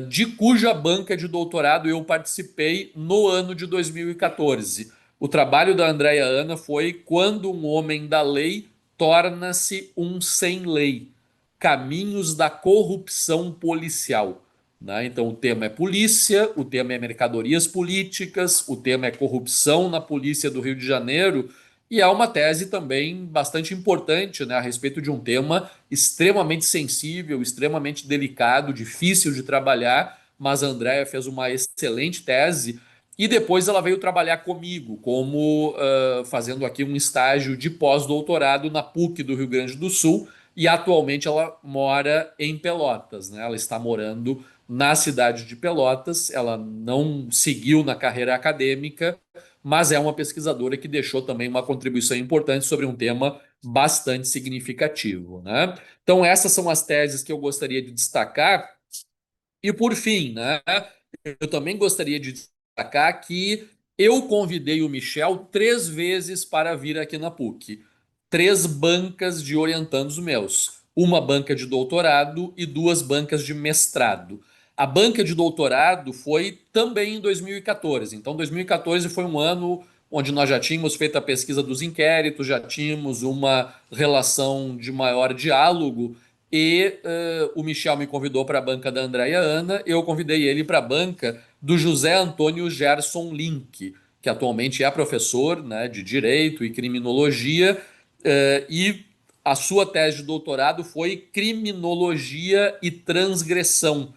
Speaker 1: de cuja banca de doutorado eu participei no ano de 2014. O trabalho da Andréia Ana foi Quando um Homem da Lei torna-se um sem lei, Caminhos da Corrupção Policial. Né? Então, o tema é polícia, o tema é mercadorias políticas, o tema é corrupção na polícia do Rio de Janeiro, e há uma tese também bastante importante, né, a respeito de um tema extremamente sensível, extremamente delicado, difícil de trabalhar, mas a Andrea fez uma excelente tese e depois ela veio trabalhar comigo, como fazendo aqui um estágio de pós-doutorado na PUC do Rio Grande do Sul, e atualmente ela mora em Pelotas, né? Ela está morando na cidade de Pelotas, ela não seguiu na carreira acadêmica, mas é uma pesquisadora que deixou também uma contribuição importante sobre um tema bastante significativo, né? Então, essas são as teses que eu gostaria de destacar. E por fim, né, eu também gostaria de destacar que eu convidei o Michel 3 vezes para vir aqui na PUC. 3 bancas de orientandos meus. Uma banca de doutorado e 2 bancas de mestrado. A banca de doutorado foi também em 2014. Então, 2014 foi um ano onde nós já tínhamos feito a pesquisa dos inquéritos, já tínhamos uma relação de maior diálogo e o Michel me convidou para a banca da Andréia Ana, eu convidei ele para a banca do José Antônio Gerson Link, que atualmente é professor, né, de Direito e Criminologia, e a sua tese de doutorado foi Criminologia e Transgressão,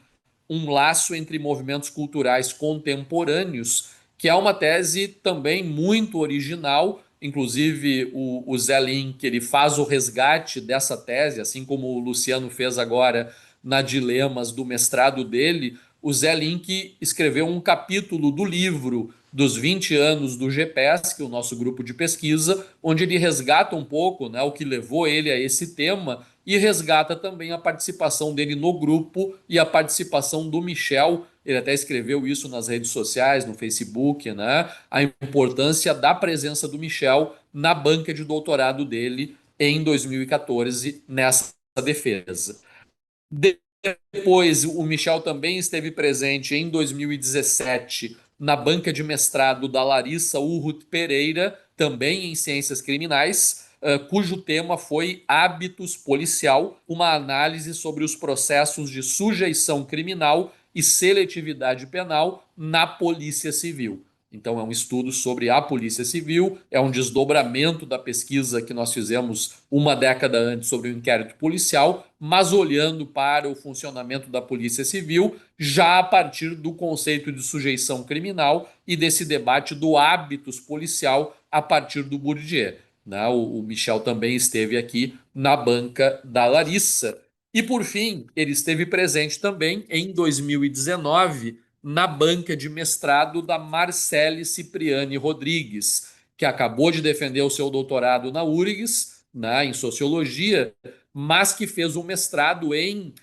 Speaker 1: um laço entre movimentos culturais contemporâneos, que é uma tese também muito original. Inclusive, o Zé Link, ele faz o resgate dessa tese, assim como o Luciano fez agora na Dilemas do mestrado dele. O Zé Link escreveu um capítulo do livro dos 20 anos do GPES, o nosso grupo de pesquisa, onde ele resgata um pouco, né, o que levou ele a esse tema e resgata também a participação dele no grupo e a participação do Michel. Ele até escreveu isso nas redes sociais, no Facebook, né? A importância da presença do Michel na banca de doutorado dele em 2014 nessa defesa. Depois, o Michel também esteve presente em 2017 na banca de mestrado da Larissa Urruth Pereira, também em Ciências Criminais, cujo tema foi Hábitos Policial, uma análise sobre os processos de sujeição criminal e seletividade penal na Polícia Civil. Então, é um estudo sobre a Polícia Civil, é um desdobramento da pesquisa que nós fizemos uma década antes sobre o inquérito policial, mas olhando para o funcionamento da Polícia Civil, já a partir do conceito de sujeição criminal e desse debate do hábitos policial a partir do Bourdieu. Né? O Michel também esteve aqui na banca da Larissa. E, por fim, ele esteve presente também em 2019 na banca de mestrado da Marcele Cipriani Rodrigues, que acabou de defender o seu doutorado na URGS, né, em sociologia, mas que fez um mestrado em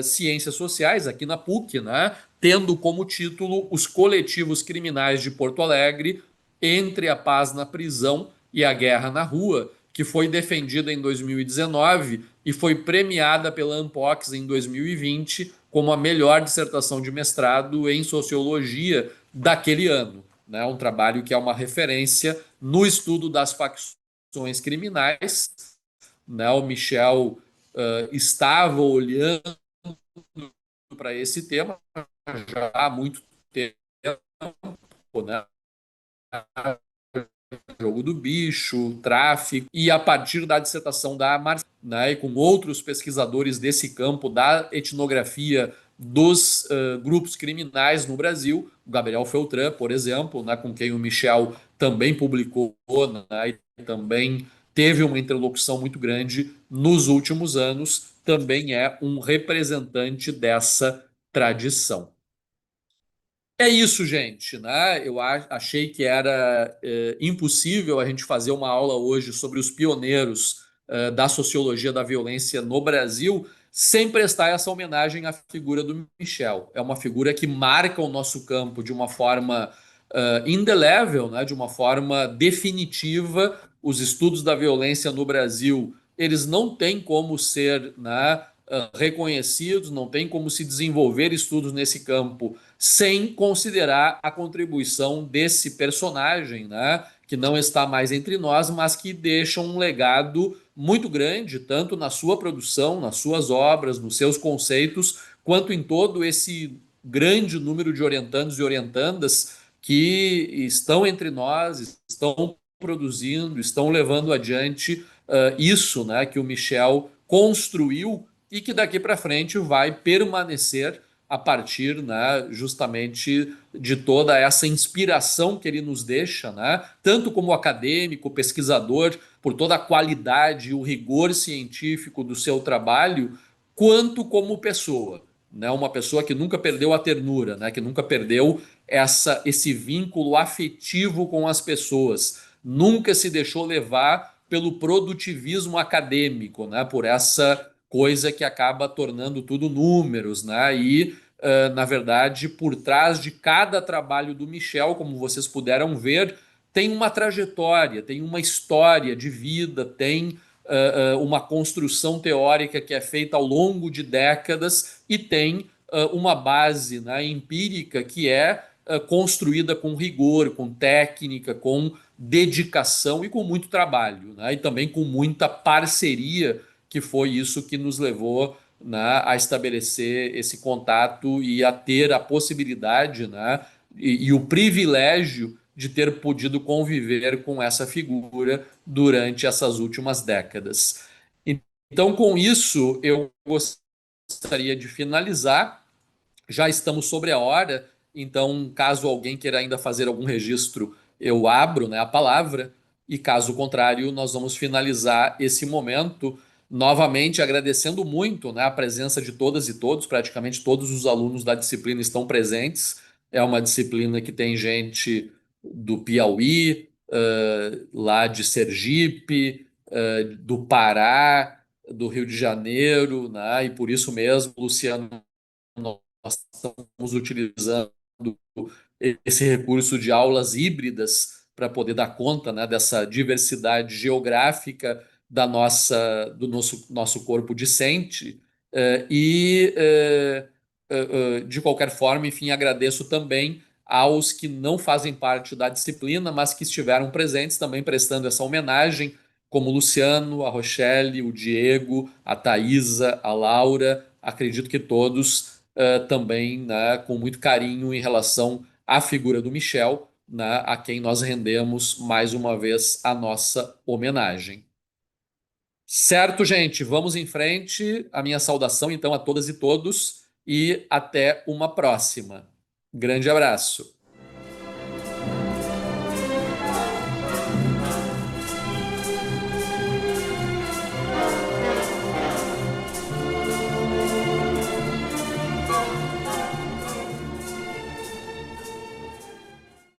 Speaker 1: Ciências Sociais aqui na PUC, né, tendo como título Os Coletivos Criminais de Porto Alegre, entre a paz na prisão e a guerra na rua, que foi defendida em 2019 e foi premiada pela Ampox em 2020 como a melhor dissertação de mestrado em sociologia daquele ano. Né? Um trabalho que é uma referência no estudo das facções criminais. Né? O Michel estava olhando para esse tema já há muito tempo, né? Jogo do bicho, tráfico, e a partir da dissertação da Marcela, né, e com outros pesquisadores desse campo da etnografia dos grupos criminais no Brasil, o Gabriel Feltran, por exemplo, né, com quem o Michel também publicou, né, e também teve uma interlocução muito grande nos últimos anos, também é um representante dessa tradição. É isso, gente, né? Eu achei que era impossível a gente fazer uma aula hoje sobre os pioneiros da sociologia da violência no Brasil sem prestar essa homenagem à figura do Michel. É uma figura que marca o nosso campo de uma forma indelével, né? De uma forma definitiva. Os estudos da violência no Brasil, eles não têm como ser, né, reconhecidos, não tem como se desenvolver estudos nesse campo sem considerar a contribuição desse personagem, né, que não está mais entre nós, mas que deixa um legado muito grande, tanto na sua produção, nas suas obras, nos seus conceitos, quanto em todo esse grande número de orientandos e orientandas que estão entre nós, estão produzindo, estão levando adiante isso, né, que o Michel construiu e que daqui para frente vai permanecer a partir, né, justamente de toda essa inspiração que ele nos deixa, né, tanto como acadêmico, pesquisador, por toda a qualidade e o rigor científico do seu trabalho, quanto como pessoa, né, uma pessoa que nunca perdeu a ternura, né, que nunca perdeu esse vínculo afetivo com as pessoas, nunca se deixou levar pelo produtivismo acadêmico, né, por essa coisa que acaba tornando tudo números, né? E, na verdade, por trás de cada trabalho do Michel, como vocês puderam ver, tem uma trajetória, tem uma história de vida, tem uma construção teórica que é feita ao longo de décadas e tem uma base, né, empírica que é construída com rigor, com técnica, com dedicação e com muito trabalho, né? E também com muita parceria, que foi isso que nos levou, né, a estabelecer esse contato e a ter a possibilidade, né, e o privilégio de ter podido conviver com essa figura durante essas últimas décadas. Então, com isso, eu gostaria de finalizar. Já estamos sobre a hora, então, caso alguém queira ainda fazer algum registro, eu abro, né, a palavra, e caso contrário, nós vamos finalizar esse momento, novamente agradecendo muito, né, a presença de todas e todos, praticamente todos os alunos da disciplina estão presentes. É uma disciplina que tem gente do Piauí, lá de Sergipe, do Pará, do Rio de Janeiro, né, e por isso mesmo, Luciano, nós estamos utilizando esse recurso de aulas híbridas para poder dar conta, né, dessa diversidade geográfica do nosso corpo discente. De qualquer forma, enfim, agradeço também aos que não fazem parte da disciplina, mas que estiveram presentes também prestando essa homenagem, como o Luciano, a Rochelle, o Diego, a Thaisa, a Laura. Acredito que todos também, né, com muito carinho em relação à figura do Michel, né, a quem nós rendemos mais uma vez a nossa homenagem. Certo, gente, vamos em frente. A minha saudação então a todas e todos e até uma próxima. Grande abraço.